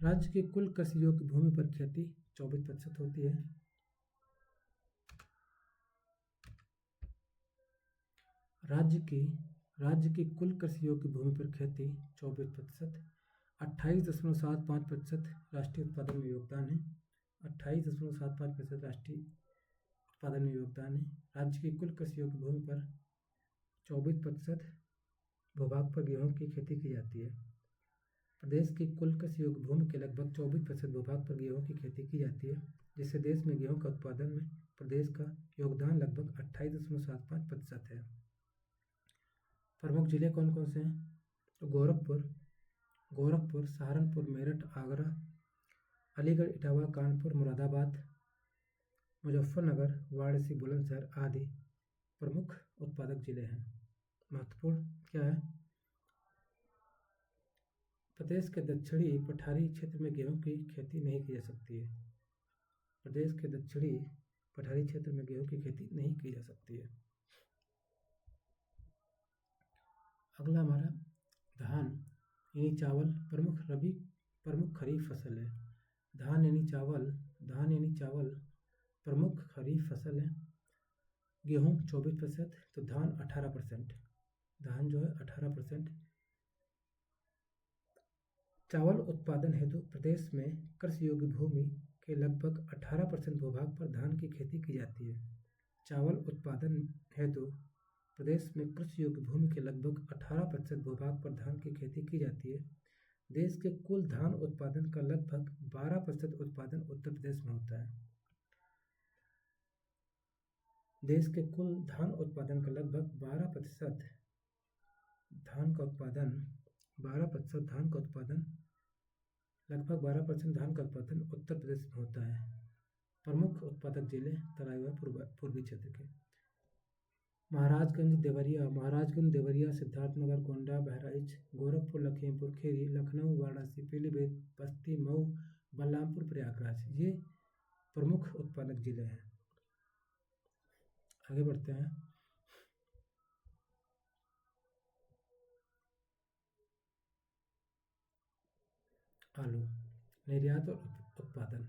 राज्य की कुल कृषि योग्य भूमि पर खेती 24% होती है। राज्य की कुल कृषि योग्य भूमि पर खेती 24%, 28.75% राष्ट्रीय उत्पादन में योगदान है। 28.75% राष्ट्रीय उत्पादन में योगदान है। राज्य की कुल कृषि योग्य भूमि पर 24% भूभाग पर गेहूं की खेती की जाती है। प्रदेश की कुल कृषि योग्य भूमि के लगभग 24% भूभाग पर गेहूं की खेती की जाती है, जिससे देश में गेहूं का उत्पादन में प्रदेश का योगदान लगभग 28.75% है। प्रमुख जिले कौन कौन से हैं? तो गोरखपुर, सहारनपुर, मेरठ, आगरा, अलीगढ़, इटावा, कानपुर, मुरादाबाद, मुजफ्फरनगर, वाराणसी, बुलंदशहर आदि प्रमुख उत्पादक जिले हैं। महत्वपूर्ण क्या है? प्रदेश के दक्षिणी पठारी क्षेत्र में गेहूं की खेती नहीं की जा सकती है। प्रदेश के दक्षिणी पठारी क्षेत्र में गेहूं की खेती नहीं की जा सकती है। अगला हमारा धान यानी चावल प्रमुख खरीफ फसल है। धान यानी चावल प्रमुख खरीफ फसल है। गेहूं 24%, तो धान 18%। धान जो है 18%। चावल उत्पादन हेतु प्रदेश में कृषि योग्य भूमि के लगभग 18% भूभाग पर धान की खेती की जाती है। चावल उत्पादन हेतु प्रदेश में कृषि योग्य भूमि के लगभग 18% भूभाग पर धान की खेती की जाती है। देश के कुल धान उत्पादन का लगभग 12% उत्पादन उत्तर प्रदेश में होता है। देश के कुल धान उत्पादन का लगभग 12% धान का उत्पादन लगभग 12% धान का उत्पादन उत्तर प्रदेश में होता है। प्रमुख उत्पादक जिले तराई व पूर्वी क्षेत्र के महाराजगंज, देवरिया, सिद्धार्थनगर, गोंडा, बहराइच, गोरखपुर, लखीमपुर खीरी, लखनऊ, वाराणसी, पीलीभीत, बस्ती, मऊ, बलरामपुर, प्रयागराज, ये प्रमुख उत्पादक जिले हैं। आगे बढ़ते हैं। आलू निर्यात और उत्पादन।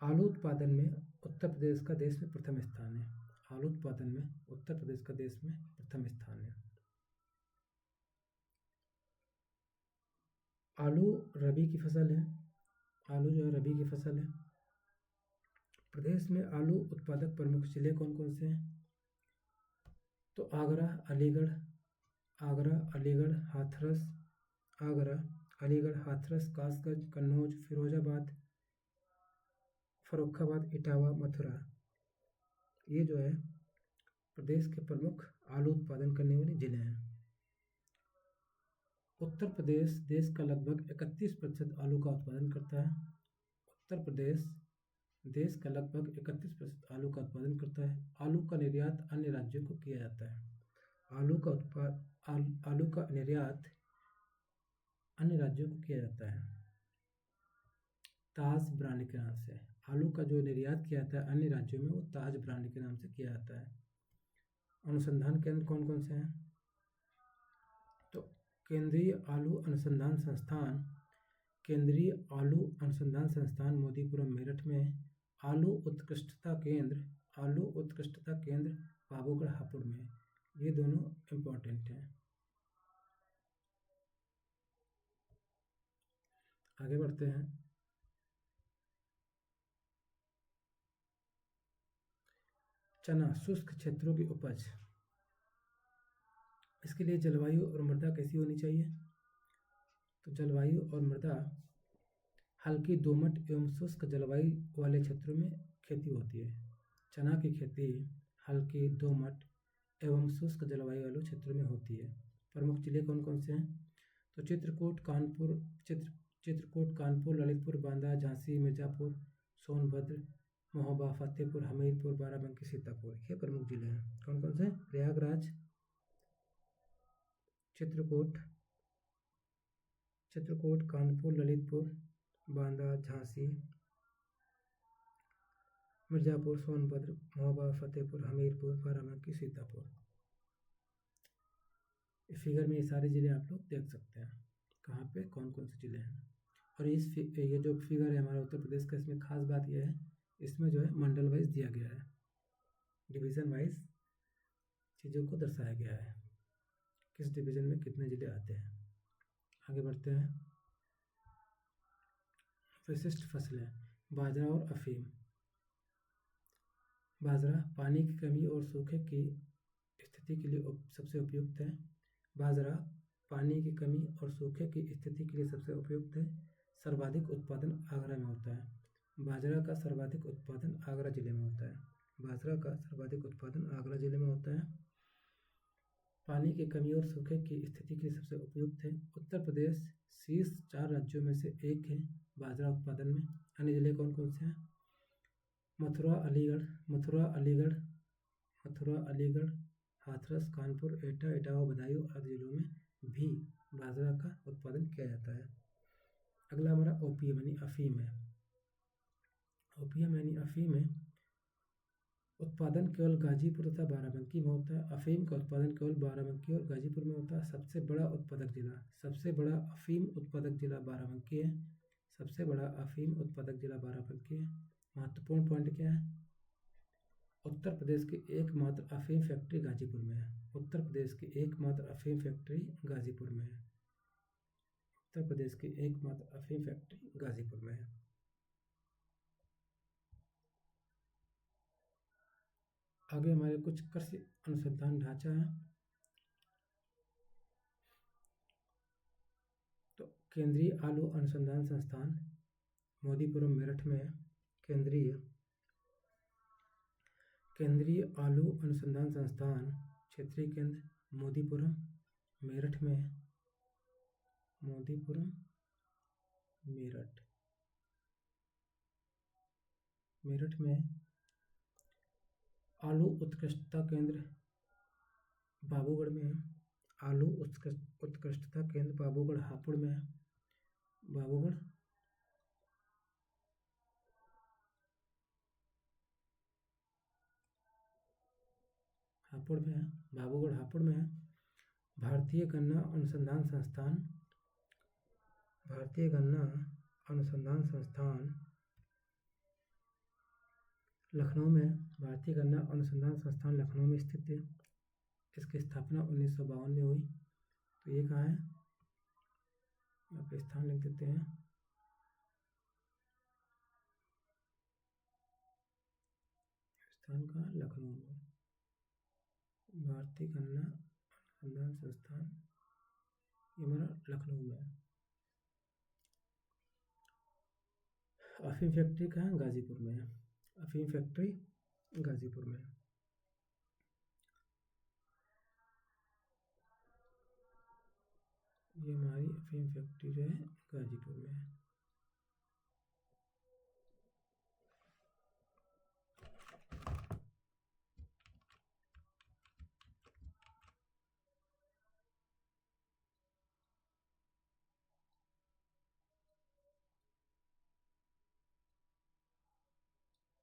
आलू उत्पादन में उत्तर प्रदेश का देश में प्रथम स्थान है। आलू उत्पादन में उत्तर प्रदेश का देश में प्रथम स्थान है। आलू रबी की फसल है। आलू जो है रबी की फसल है। प्रदेश में आलू उत्पादक प्रमुख जिले कौन कौन से हैं? तो आगरा, अलीगढ़, हाथरस, कासगंज, कन्नौज, फिरोजाबाद, फर्रुखाबाद, इटावा, मथुरा, ये जो है प्रदेश के प्रमुख आलू उत्पादन करने वाले जिले हैं। उत्तर प्रदेश देश का लगभग 31% आलू का उत्पादन करता है। उत्तर प्रदेश देश का लगभग 31% आलू का उत्पादन करता है। आलू का निर्यात अन्य राज्यों को किया जाता है। आलू का निर्यात अन्य राज्यों को किया जाता है ताज ब्रांड के नाम से। आलू का जो निर्यात किया जाता है अन्य राज्यों में, वो ताज ब्रांड के नाम से किया जाता है। अनुसंधान केंद्र कौन कौन से हैं? तो केंद्रीय आलू अनुसंधान संस्थान, केंद्रीय आलू अनुसंधान संस्थान मोदीपुरम मेरठ में। आलू उत्कृष्टता केंद्र बाबूगढ़ हापुड़ में। ये दोनों इम्पोर्टेंट हैं। आगे बढ़ते हैं। चना शुष्क क्षेत्रों की उपज, इसके लिए जलवायु और मृदा कैसी होनी चाहिए? तो जलवायु और मृदा हल्की दोमट एवं शुष्क जलवायु वाले क्षेत्रों में खेती होती है। चना की खेती हल्की दोमट एवं शुष्क जलवायु वाले क्षेत्रों में होती है। प्रमुख जिले कौन कौन से हैं? तो चित्रकूट, कानपुर, ललितपुर, बांदा, झांसी, मिर्जापुर, सोनभद्र, महोबा, फतेहपुर, हमीरपुर, बाराबंकी, सीतापुर, ये प्रमुख जिले हैं। कौन कौन से? प्रयागराज, चित्रकूट, कानपुर, ललितपुर, बांदा, झांसी, मिर्जापुर, सोनभद्र, महोबा, फतेहपुर, हमीरपुर, बाराबंकी, सीतापुर। इस फिगर में ये सारे जिले आप लोग देख सकते हैं कहाँ पे कौन कौन से जिले हैं। और ये जो फिगर है हमारा उत्तर प्रदेश का, इसमें खास बात यह है, इसमें जो है मंडल वाइज दिया गया है, डिवीज़न वाइज चीज़ों को दर्शाया गया है, किस डिवीज़न में कितने जिले आते हैं। आगे बढ़ते हैं। विशिष्ट फसलें, बाजरा और अफीम। बाजरा पानी की कमी और सूखे की स्थिति के लिए सबसे उपयुक्त है। बाजरा पानी की कमी और सूखे की स्थिति के लिए सबसे उपयुक्त है। सर्वाधिक उत्पादन आगरा में होता है। बाजरा का सर्वाधिक उत्पादन आगरा जिले में होता है। बाजरा का सर्वाधिक उत्पादन आगरा जिले में होता है। पानी की कमी और सूखे की स्थिति के लिए सबसे उपयुक्त है। उत्तर प्रदेश शीर्ष 4 राज्यों में से एक है बाजरा उत्पादन में। अन्य जिले कौन कौन से हैं? मथुरा, अलीगढ़, हाथरस, कानपुर, एटा, इटावा, बदायूं आदि जिलों में भी बाजरा का उत्पादन किया जाता है। अगला हमारा ओपीएम यानी अफीम है। ओपीएम यानी अफीम है, उत्पादन केवल गाजीपुर तथा बाराबंकी में होता है। अफीम का उत्पादन केवल बाराबंकी और गाजीपुर में होता है। सबसे बड़ा अफीम उत्पादक जिला बाराबंकी है। सबसे बड़ा अफीम उत्पादक जिला बाराबंकी है। महत्वपूर्ण पॉइंट क्या है? उत्तर प्रदेश की एकमात्र अफीम फैक्ट्री गाजीपुर में है। उत्तर प्रदेश की एकमात्र अफीम फैक्ट्री गाजीपुर में है। उत्तर प्रदेश की एकमात्र अफीम फैक्ट्री गाजीपुर में है। आगे हमारे कुछ कृषि अनुसंधान ढांचा है। तो केंद्रीय आलू अनुसंधान संस्थान मोदीपुरम मेरठ में है। केंद्रीय आलू अनुसंधान संस्थान क्षेत्रीय केंद्र मोदीपुरम मेरठ में है। मोदीपुरम मेरठ में। आलू उत्कृष्टता केंद्र बाबूगढ़ में है। आलू उत्कृष्टता केंद्र बाबूगढ़ हापुड़ में है। बाबूगढ़ हापुड़ में है। भारतीय गन्ना अनुसंधान संस्थान लखनऊ में। भारतीय गन्ना अनुसंधान संस्थान लखनऊ में स्थित है। इसकी स्थापना 1952 में हुई। तो ये कहाँ है? यहाँ पे स्थान लिख देते हैं। स्थान कहाँ? लखनऊ में। भारतीय गन्ना अनुसंधान संस्थान ये हमारा लखनऊ में है। अफीम फैक्ट्री कहाँ? गाजीपुर में है। अफीम फैक्ट्री गाजीपुर में। ये हमारी अफीम फैक्ट्री जो है गाजीपुर में है।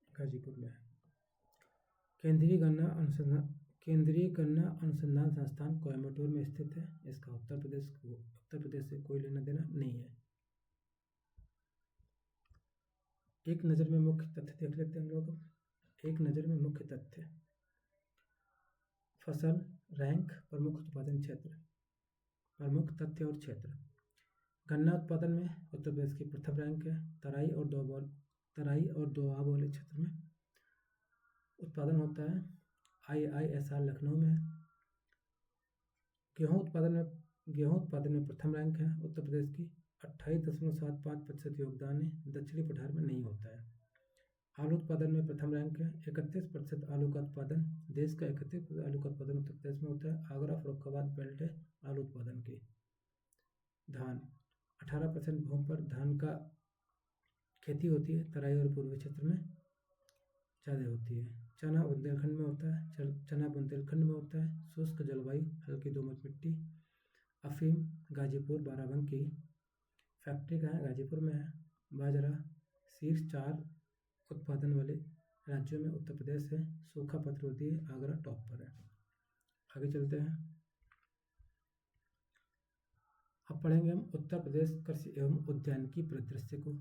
गाजीपुर में है। केंद्रीय गन्ना अनुसंधान संस्थान कोयम्बटूर में स्थित है। इसका उत्तर प्रदेश से कोई लेना देना नहीं है। एक नज़र में मुख्य तथ्य देख लेते हैं हम लोग। एक नज़र में मुख्य तथ्य: फसल, रैंक, प्रमुख उत्पादन क्षेत्र। प्रमुख तथ्य और क्षेत्र: गन्ना उत्पादन में उत्तर प्रदेश की प्रथम रैंक है। तराई और दोआब वाले क्षेत्र में उत्पादन होता है। IISR लखनऊ में है। गेहूं उत्पादन में प्रथम रैंक है उत्तर प्रदेश की। 28.75% योगदान है। दक्षिणी पठार में नहीं होता है। आलू उत्पादन में प्रथम रैंक है। 31% आलू का उत्पादन, देश का 31% आलू का उत्पादन उत्तर प्रदेश में होता है। आगरा फर्रुखाबाद बेल्ट है आलू उत्पादन की। धान 18% भूमि पर धान का खेती होती है। तराई और पूर्वी क्षेत्र में ज़्यादा होती है। चना बुंदेलखंड में होता है। शुष्क जलवायु, हल्की दोमट मिट्टी। अफीम गाजीपुर बाराबंकी फैक्ट्री कहाँ है? गाजीपुर में है। बाजरा शीर्ष 4 उत्पादन वाले राज्यों में उत्तर प्रदेश है। सूखा प्रतिरोधी है। आगरा टॉप पर है। आगे चलते हैं। अब पढ़ेंगे हम उत्तर प्रदेश कृषि एवं उद्यानिकी परिदृश्य को।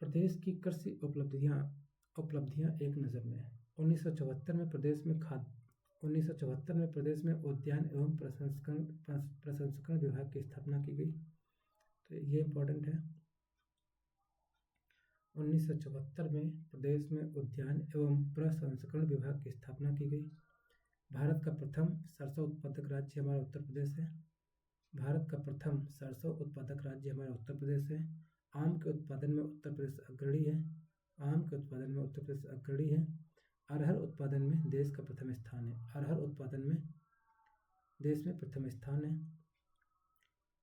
प्रदेश की कृषि उपलब्धियां एक नज़र में है। 1974 में प्रदेश में उद्यान एवं प्रसंस्करण विभाग की स्थापना की गई। तो ये इम्पोर्टेंट है। 1974 में प्रदेश में उद्यान एवं प्रसंस्करण विभाग की स्थापना की गई। भारत का प्रथम सरसों उत्पादक राज्य हमारा उत्तर प्रदेश है। आम के उत्पादन में उत्तर प्रदेश अग्रणी है। अरहर उत्पादन में देश का प्रथम स्थान है।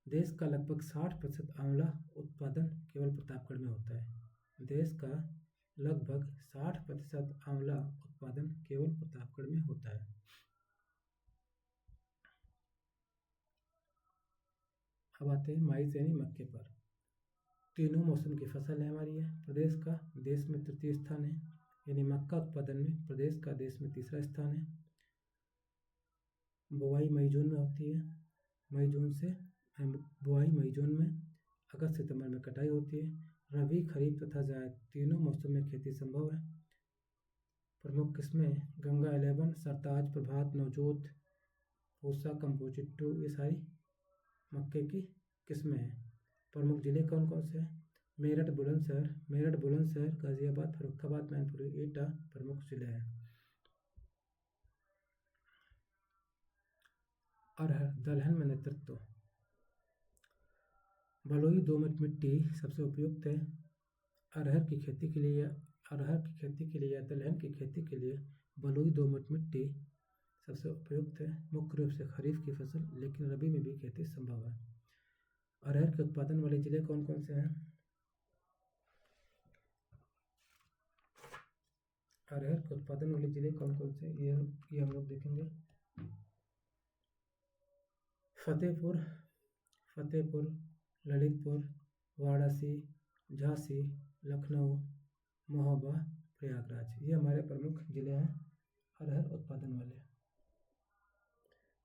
देश का लगभग 60% आंवला उत्पादन केवल प्रतापगढ़ में होता है। अब आते हैं माइस यानी मक्के पर। तीनों मौसम की फसल है हमारी है। प्रदेश का देश में तृतीय स्थान है, यानी मक्का उत्पादन में प्रदेश का देश में तीसरा स्थान है। बुआई मई जून में होती है। मई जून में, अगस्त सितंबर में कटाई होती है। रबी, खरीफ तथा जायद तीनों मौसम में खेती संभव है। प्रमुख किस्में गंगा 11, सरताज, प्रभात, नवजोत, पूसा, कंपोजिट 2 ये सारी मक्के की किस्में हैं। प्रमुख जिले कौन कौन से हैं? मेरठ, बुलंदशहर, गाजियाबाद, फर्रुखाबाद, मैनपुरी, एटा प्रमुख जिले हैं। अरहर दलहन में नेतृत्व। बलुई दोमट मिट्टी सबसे उपयुक्त है। अरहर की खेती के लिए या दलहन की खेती के लिए बलुई दोमट मिट्टी सबसे उपयुक्त है। मुख्य रूप से खरीफ की फसल, लेकिन रबी में भी खेती संभव है। अरहर के उत्पादन वाले जिले कौन कौन से हैं? ये हम लोग देखेंगे। फतेहपुर, ललितपुर, वाराणसी, झांसी, लखनऊ, महोबा, प्रयागराज ये हमारे प्रमुख जिले हैं अरहर उत्पादन वाले।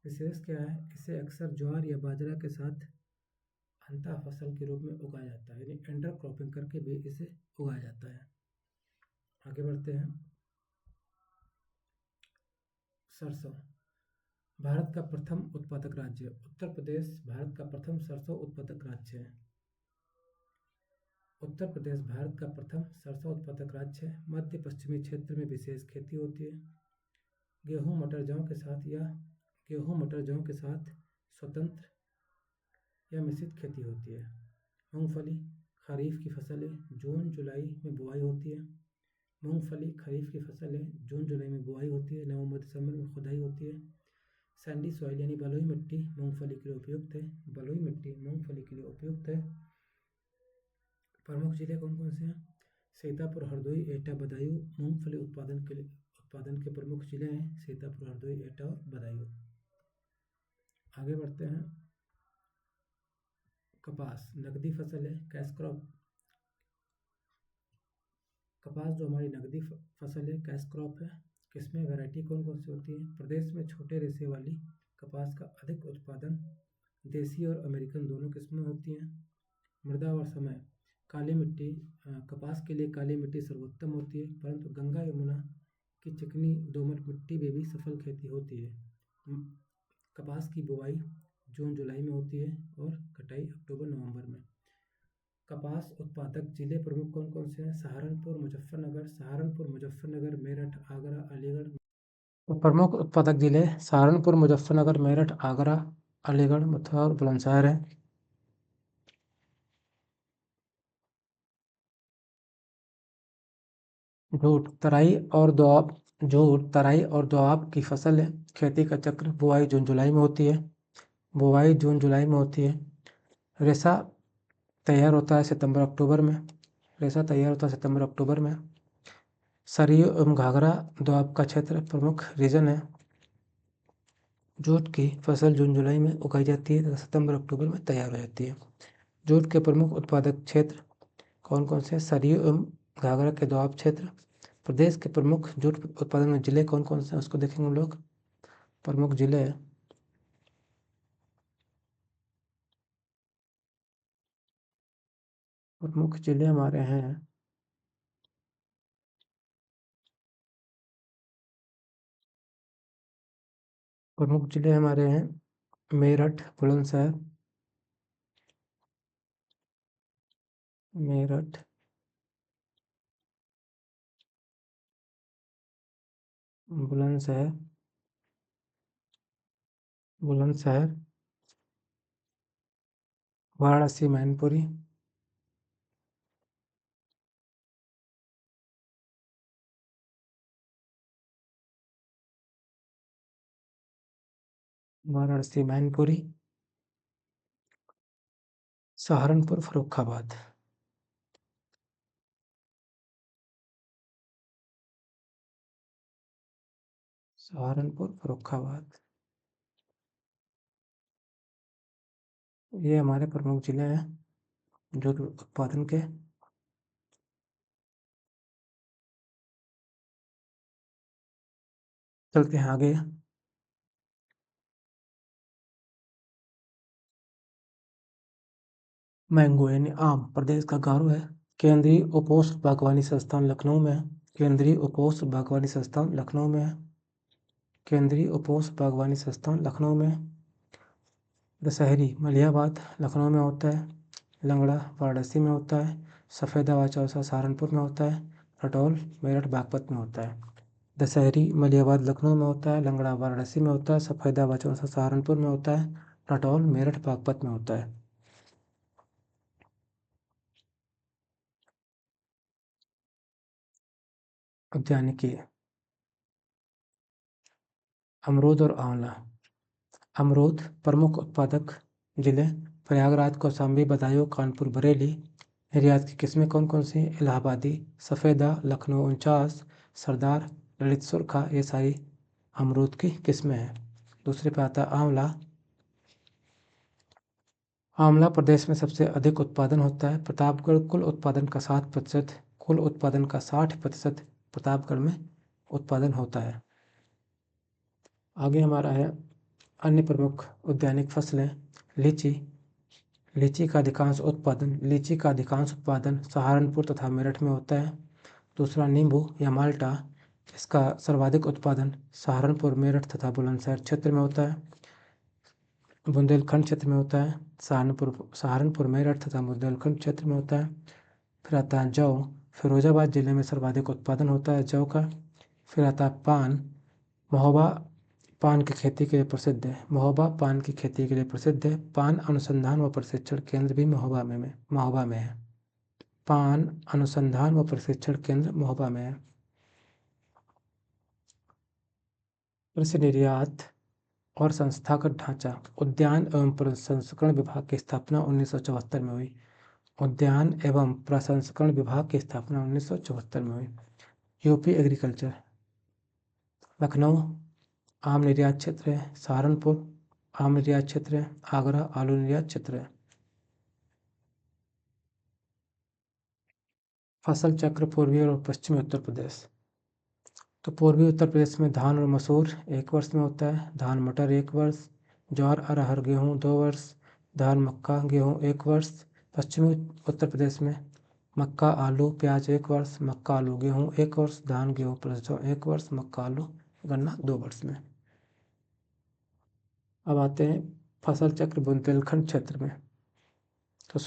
विशेष क्या है? इसे अक्सर ज्वार या बाजरा के साथ अंतः फसल के रूप में उगाया जाता है, यानी इंटरक्रॉपिंग करके भी इसे उगाया जाता है। आगे बढ़ते हैं। सरसों भारत का प्रथम उत्पादक राज्य। उत्तर प्रदेश भारत का प्रथम सरसों उत्पादक राज्य है। मध्य पश्चिमी क्षेत्र में विशेष खेती होती है। गेहूं, मटर, जौ के साथ गेहूँ मटर जौ के साथ स्वतंत्र या मिश्रित खेती होती है। मूंगफली खरीफ की फसल है, जून जुलाई में बुआई होती है। मूंगफली खरीफ की फसल है, जून जुलाई में बुआई होती है, नवंबर दिसंबर में खुदाई होती है। सैंडी सॉइल यानी बलुई मिट्टी मूंगफली के लिए उपयुक्त है। बलुई मिट्टी मूंगफली के लिए उपयुक्त है। प्रमुख जिले कौन कौन से हैं? सीतापुर, हरदोई, एटा, बदायूं मूंगफली उत्पादन के प्रमुख जिले हैं। सीतापुर, हरदोई, एटा और बदायूं। आगे बढ़ते हैं। कपास नकदी फसल है, कैश क्रॉप। कपास जो हमारी नकदी फसल है, कैश क्रॉप है। किसमें वैरायटी कौन कौन सी होती है? प्रदेश में छोटे रेशे वाली कपास का अधिक उत्पादन देसी और अमेरिकन दोनों किस्में होती हैं। मृदा और समय काली मिट्टी कपास के लिए काली मिट्टी सर्वोत्तम होती है, परंतु गंगा यमुना की चिकनी दोमट मिट्टी में भी सफल खेती होती है। कपास की बुवाई जून जुलाई में होती है और कटाई अक्टूबर नवंबर में। कपास उत्पादक जिले प्रमुख कौन कौन से हैं? सहारनपुर, मुजफ्फरनगर, मेरठ, आगरा, अलीगढ़। तो प्रमुख उत्पादक जिले सहारनपुर, मुजफ्फरनगर, मेरठ, आगरा, अलीगढ़, मथुरा और बुलंदशहर हैं। जूट तराई और दोआब की फसल है। खेती का चक्र बुआई जून जुलाई में होती है। रेशा तैयार होता है सितंबर अक्टूबर में। सरयू एवं घाघरा दोआब का क्षेत्र प्रमुख रीजन है। जूट की फसल जून जुलाई में उगाई जाती है तथा सितंबर अक्टूबर में तैयार हो जाती है। जूट के प्रमुख उत्पादक क्षेत्र कौन कौन से? सरयू एवं घाघरा के दोआब क्षेत्र। प्रदेश के प्रमुख जूट उत्पादन में जिले कौन कौन से हैं उसको देखेंगे हम लोग। प्रमुख जिले हमारे हैं। प्रमुख जिले हमारे हैं मेरठ, बुलंदशहर, बुलंदशहर, वाराणसी, मैनपुरी, सहारनपुर, फर्रुखाबाद। ये हमारे प्रमुख जिले हैं जूट उत्पादन के। चलते हैं आगे। मैंगो यानी आम प्रदेश का गौरव है। केंद्रीय उपोष्ण बागवानी संस्थान लखनऊ में है। केंद्रीय उपोष्ण बागवानी संस्थान लखनऊ में है। दशहरी मलिहाबाद लखनऊ में होता है। लंगड़ा वाराणसी में होता है। सफ़ेदा व चौसा सहारनपुर में होता है। रटौल मेरठ बागपत में होता है। दशहरी मलिहाबाद लखनऊ में होता है। लंगड़ा वाराणसी में होता है। सफ़ेदा व चौसा सहारनपुर में होता है। रटौल मेरठ बागपत में होता है। उद्यानिकी अमरूद और आंवला। अमरूद प्रमुख उत्पादक जिले प्रयागराज, कौशाम्बी, बदायूं, कानपुर, बरेली। निर्यात की किस्में कौन कौन सी? इलाहाबादी, सफ़ेदा, लखनऊ 49, सरदार, ललित सुरखा। ये सारी अमरूद की किस्में हैं। दूसरे पे आता है आंवला। आंवला प्रदेश में सबसे अधिक उत्पादन होता है। प्रतापगढ़ कुल उत्पादन का 60% प्रतापगढ़ में उत्पादन होता है। आगे हमारा है अन्य प्रमुख उद्यानिक फसलें। लीची का अधिकांश उत्पादन सहारनपुर तथा मेरठ में होता है। दूसरा नींबू या माल्टा, इसका सर्वाधिक उत्पादन सहारनपुर, मेरठ तथा बुलंदशहर क्षेत्र में होता है। बुंदेलखंड क्षेत्र में होता है। सहारनपुर, मेरठ तथा बुंदेलखंड क्षेत्र में होता है। फिर आता है जौ। फिरोजाबाद जिले में सर्वाधिक उत्पादन होता है जौ का। फिर आता है पान। महोबा पान की खेती के लिए प्रसिद्ध है। महोबा पान की खेती के लिए प्रसिद्ध है। पान अनुसंधान व प्रशिक्षण केंद्र भी महोबा में है। पान अनुसंधान व प्रशिक्षण केंद्र महोबा में है। कृषि निर्यात और संस्थागत ढांचा। उद्यान एवं प्रसंस्करण विभाग की स्थापना 1974 में हुई। उद्यान एवं प्रसंस्करण विभाग की स्थापना 1974 में हुई। UP agriculture. लखनऊ आम निर्यात क्षेत्र है। सहारनपुर आम निर्यात क्षेत्र है। आगरा आलू निर्यात क्षेत्र है। फसल चक्र पूर्वी और पश्चिमी उत्तर प्रदेश। तो पूर्वी उत्तर प्रदेश में धान और मसूर 1 वर्ष में होता है। धान मटर 1 वर्ष। ज्वार अरहर गेहूँ 2 वर्ष। धान मक्का गेहूँ 1 वर्ष। पश्चिमी उत्तर प्रदेश में मक्का आलू प्याज 1 वर्ष। मक्का आलू गेहूँ 1 वर्ष। धान गेहूँ प्लस जौ 1 वर्ष। मक्का आलू गन्ना 2 वर्ष में। अब आते हैं फसल चक्र बुंदेलखंड क्षेत्र में। तो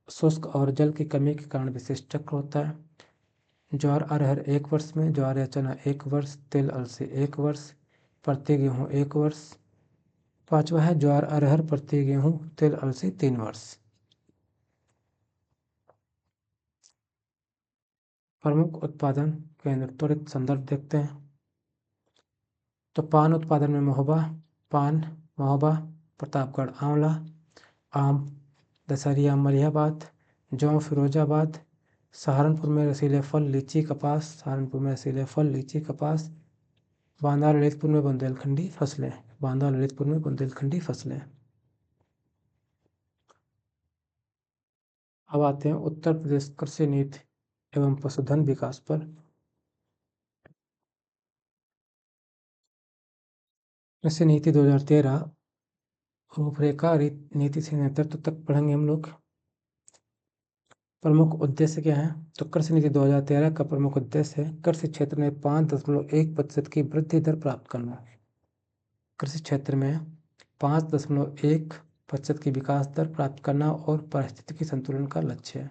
शुष्क और जल की कमी के कारण विशिष्ट चक्र होता है। ज्वार अरहर 1 वर्ष में। ज्वार या चना 1 वर्ष। तिल अलसी 1 वर्ष। प्रति गेहूँ 1 वर्ष। पांचवा है ज्वार अरहर प्रति गेहूँ तिल अलसी 3 वर्ष। प्रमुख उत्पादन केंद्र त्वरित संदर्भ देखते हैं। तो पान उत्पादन में महोबा पान महोबा प्रतापगढ़ आंवला आम दशहरिया मलिहाबाद जौ फिरोजाबाद। सहारनपुर में रसीले फल लीची कपास। सहारनपुर में रसीले फल लीची कपास। बांदा ललितपुर में बुंदेलखंडी फसलें। बांदा ललितपुर में बुंदेलखंडी फसलें। अब आते हैं उत्तर प्रदेश कृषि नीति एवं पशुधन विकास पर। कृषि नीति 2013 रूपरेखा नीति से नेतृत्व तक पढ़ेंगे हम लोग। प्रमुख उद्देश्य क्या है? तो कृषि नीति 2013 का प्रमुख उद्देश्य है कृषि क्षेत्र में 5.1% की वृद्धि दर प्राप्त करना। कृषि क्षेत्र में 5.1% की विकास दर प्राप्त करना और पारिस्थितिकी संतुलन का लक्ष्य है।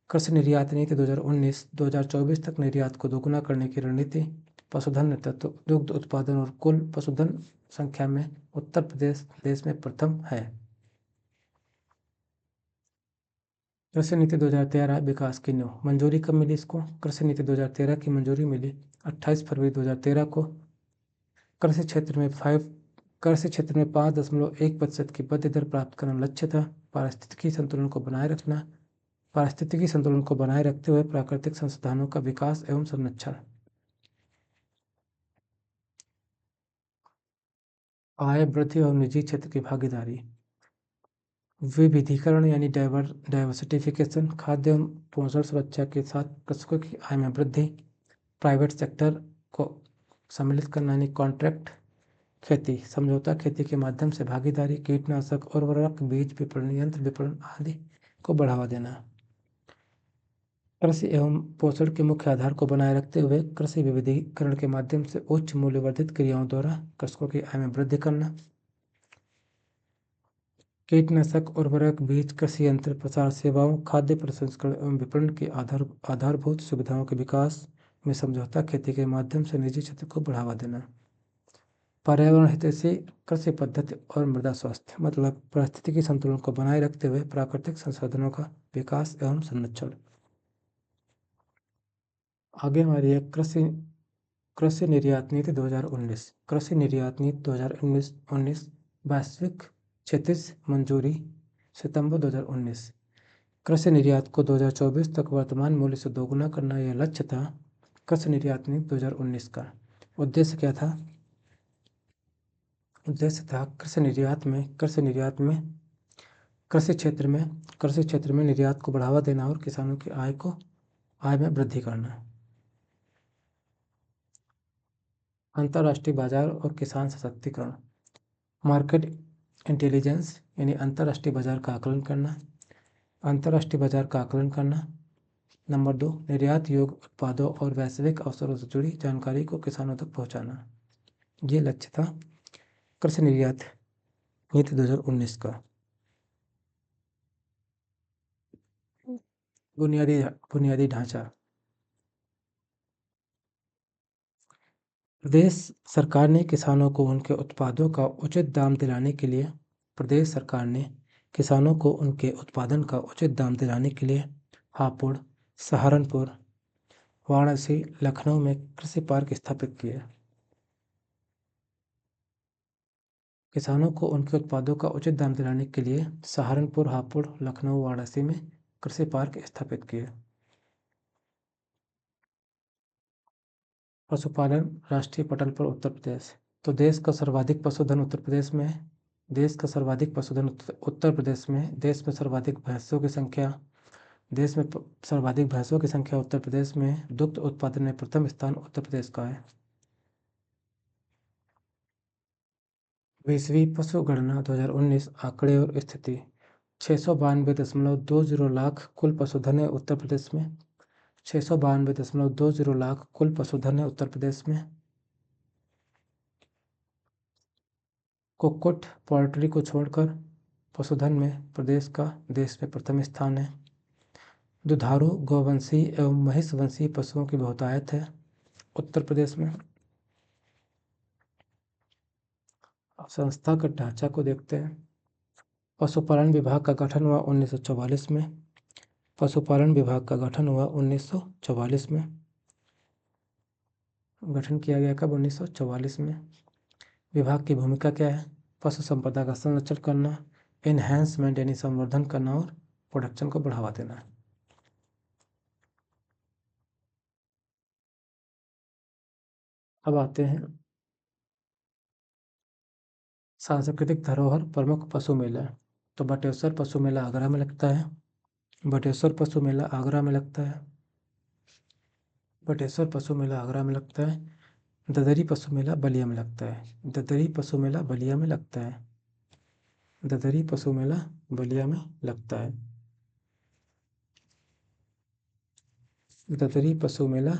कृषि निर्यात नीति 2019-2024 तक निर्यात को दोगुना करने की रणनीति। पशुधन नेतृत्व दुग्ध उत्पादन और कुल पशुधन संख्या में उत्तर प्रदेश देश में प्रथम है। कृषि नीति 2013 विकास की नींव। मंजूरी कब मिली इसको? कृषि नीति 2013 की मंजूरी मिली 28 फरवरी 2013 को। कृषि क्षेत्र में 5.1% की वृद्धि दर प्राप्त करना लक्ष्य था। पारिस्थितिकी संतुलन को बनाए रखना। पारिस्थितिकी संतुलन को बनाए रखते हुए प्राकृतिक संसाधनों का विकास एवं संरक्षण। आय वृद्धि और निजी क्षेत्र की भागीदारी। विविधीकरण यानी डाइवर्सिफिकेशन। खाद्य एवं पोषण सुरक्षा के साथ कृषकों की आय में वृद्धि। प्राइवेट सेक्टर को सम्मिलित करना यानी कॉन्ट्रैक्ट खेती। समझौता खेती के माध्यम से भागीदारी। कीटनाशक उर्वरक बीज विपणन यंत्र विपणन आदि को बढ़ावा देना। कृषि एवं पोषण के मुख्य आधार को बनाए रखते हुए कृषि विविधीकरण के माध्यम से उच्च मूल्यवर्धित क्रियाओं द्वारा कृषकों की आय में वृद्धि करना। कीटनाशक उर्वरक बीज कृषि यंत्र प्रसार सेवाओं खाद्य प्रसंस्करण एवं विपणन की आधारभूत सुविधाओं के विकास में समझौता खेती के माध्यम से निजी क्षेत्र को बढ़ावा देना। पर्यावरण हितैषी कृषि पद्धति और मृदा स्वास्थ्य मतलब पारिस्थितिकी संतुलन को बनाए रखते हुए प्राकृतिक संसाधनों का विकास एवं संरक्षण। आगे हमारी है कृषि निर्यात नीति 2019। कृषि निर्यात नीति 2019 वैश्विक क्षितिज मंजूरी सितंबर 2019। कृषि निर्यात को 2024 तक वर्तमान मूल्य से दोगुना करना यह लक्ष्य था। कृषि निर्यात नीति 2019 का उद्देश्य क्या था? उद्देश्य था कृषि निर्यात में कृषि क्षेत्र में निर्यात को बढ़ावा देना और किसानों की आय में वृद्धि करना। अंतर्राष्ट्रीय बाजार और किसान सशक्तिकरण। मार्केट इंटेलिजेंस यानी अंतर्राष्ट्रीय बाजार का आकलन करना। अंतर्राष्ट्रीय बाजार का आकलन करना। नंबर 2 निर्यात योग्य उत्पादों और वैश्विक अवसरों से जुड़ी जानकारी को किसानों तक पहुंचाना। ये लक्ष्य था कृषि निर्यात नीति 2019 का। बुनियादी ढांचा। प्रदेश सरकार ने किसानों को उनके उत्पादों का उचित दाम दिलाने के लिए प्रदेश सरकार ने किसानों को उनके उत्पादन का उचित दाम दिलाने के लिए हापुड़, सहारनपुर, वाराणसी, लखनऊ में कृषि पार्क स्थापित किए। किसानों को उनके उत्पादों का उचित दाम दिलाने के लिए सहारनपुर, हापुड़, लखनऊ, वाराणसी में कृषि पार्क स्थापित किए। पशुपालन राष्ट्रीय पटल पर उत्तर प्रदेश। तो देश का सर्वाधिक पशुधन उत्तर प्रदेश में है। देश का सर्वाधिक पशुधन उत्तर प्रदेश में है। देश में सर्वाधिक भैंसों की संख्या सर्वाधिक भैंसों की संख्या उत्तर प्रदेश में है। दुग्ध उत्पादन में प्रथम स्थान उत्तर प्रदेश का है। 20वीं पशु गणना 2019 आंकड़े और स्थिति। 692.20 लाख कुल पशुधन है उत्तर प्रदेश में। 692.20 लाख कुल पशुधन है उत्तर प्रदेश में। कुक्कुट पोल्ट्री को छोड़कर पशुधन में प्रदेश का देश में प्रथम स्थान है। दुधारू गौवंशीय एवं महिषवंशीय पशुओं की बहुतायत है उत्तर प्रदेश में। अब संस्था का ढांचा को देखते हैं। पशुपालन विभाग का गठन हुआ 1944 में। पशुपालन विभाग का गठन हुआ 1944 में। गठन किया गया कब? 1944 में। विभाग की भूमिका क्या है? पशु संपदा का संरक्षण करना, एनहेंसमेंट यानी संवर्धन करना और प्रोडक्शन को बढ़ावा देना। अब आते हैं सांस्कृतिक धरोहर प्रमुख पशु मेला। तो बटेश्वर पशु मेला आगरा में लगता है। बटेश्वर पशु मेला आगरा में लगता है। बटेश्वर पशु मेला आगरा में लगता है। ददरी पशु मेला बलिया में लगता है। ददरी पशु मेला बलिया में लगता है। ददरी पशु मेला बलिया में लगता है। ददरी पशु मेला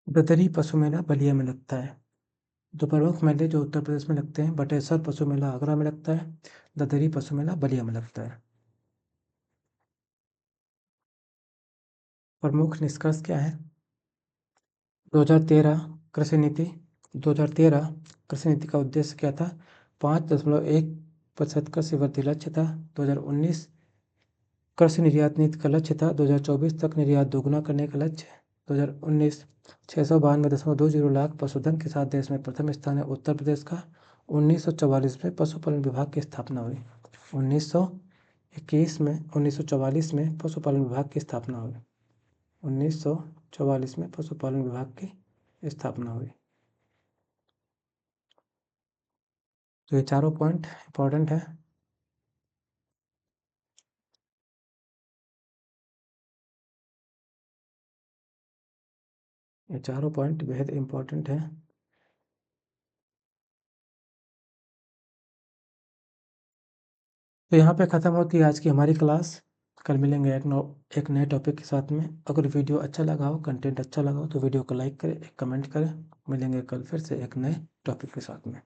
ददरी पशु मेला बलिया में लगता है। तो प्रमुख मेले जो उत्तर प्रदेश में लगते हैं, बटेश्वर पशु मेला आगरा में लगता है। ददरी पशु मेला बलिया में लगता है। प्रमुख निष्कर्ष क्या है? 2013 कृषि नीति 2013 कृषि नीति का उद्देश्य क्या था? 5.1% कृषि वृद्धि लक्ष्य था। 2019 कृषि निर्यात नीति का लक्ष्य था 2024 तक निर्यात दोगुना करने का लक्ष्य। 2019 692.20 लाख पशुधन के साथ देश में प्रथम स्थान है उत्तर प्रदेश का। 1944 में पशुपालन विभाग की स्थापना हुई। 1944 में पशुपालन विभाग की स्थापना हुई। 1944 में पशुपालन विभाग की स्थापना हुई। तो ये चारों पॉइंट इंपॉर्टेंट है। ये चारों पॉइंट बेहद इंपॉर्टेंट है। तो यहाँ पे ख़त्म होती है आज की हमारी क्लास। कल मिलेंगे एक नए टॉपिक के साथ में। अगर वीडियो अच्छा लगा हो, कंटेंट अच्छा लगा हो तो वीडियो को लाइक करें, एक कमेंट करें। मिलेंगे कल फिर से एक नए टॉपिक के साथ में।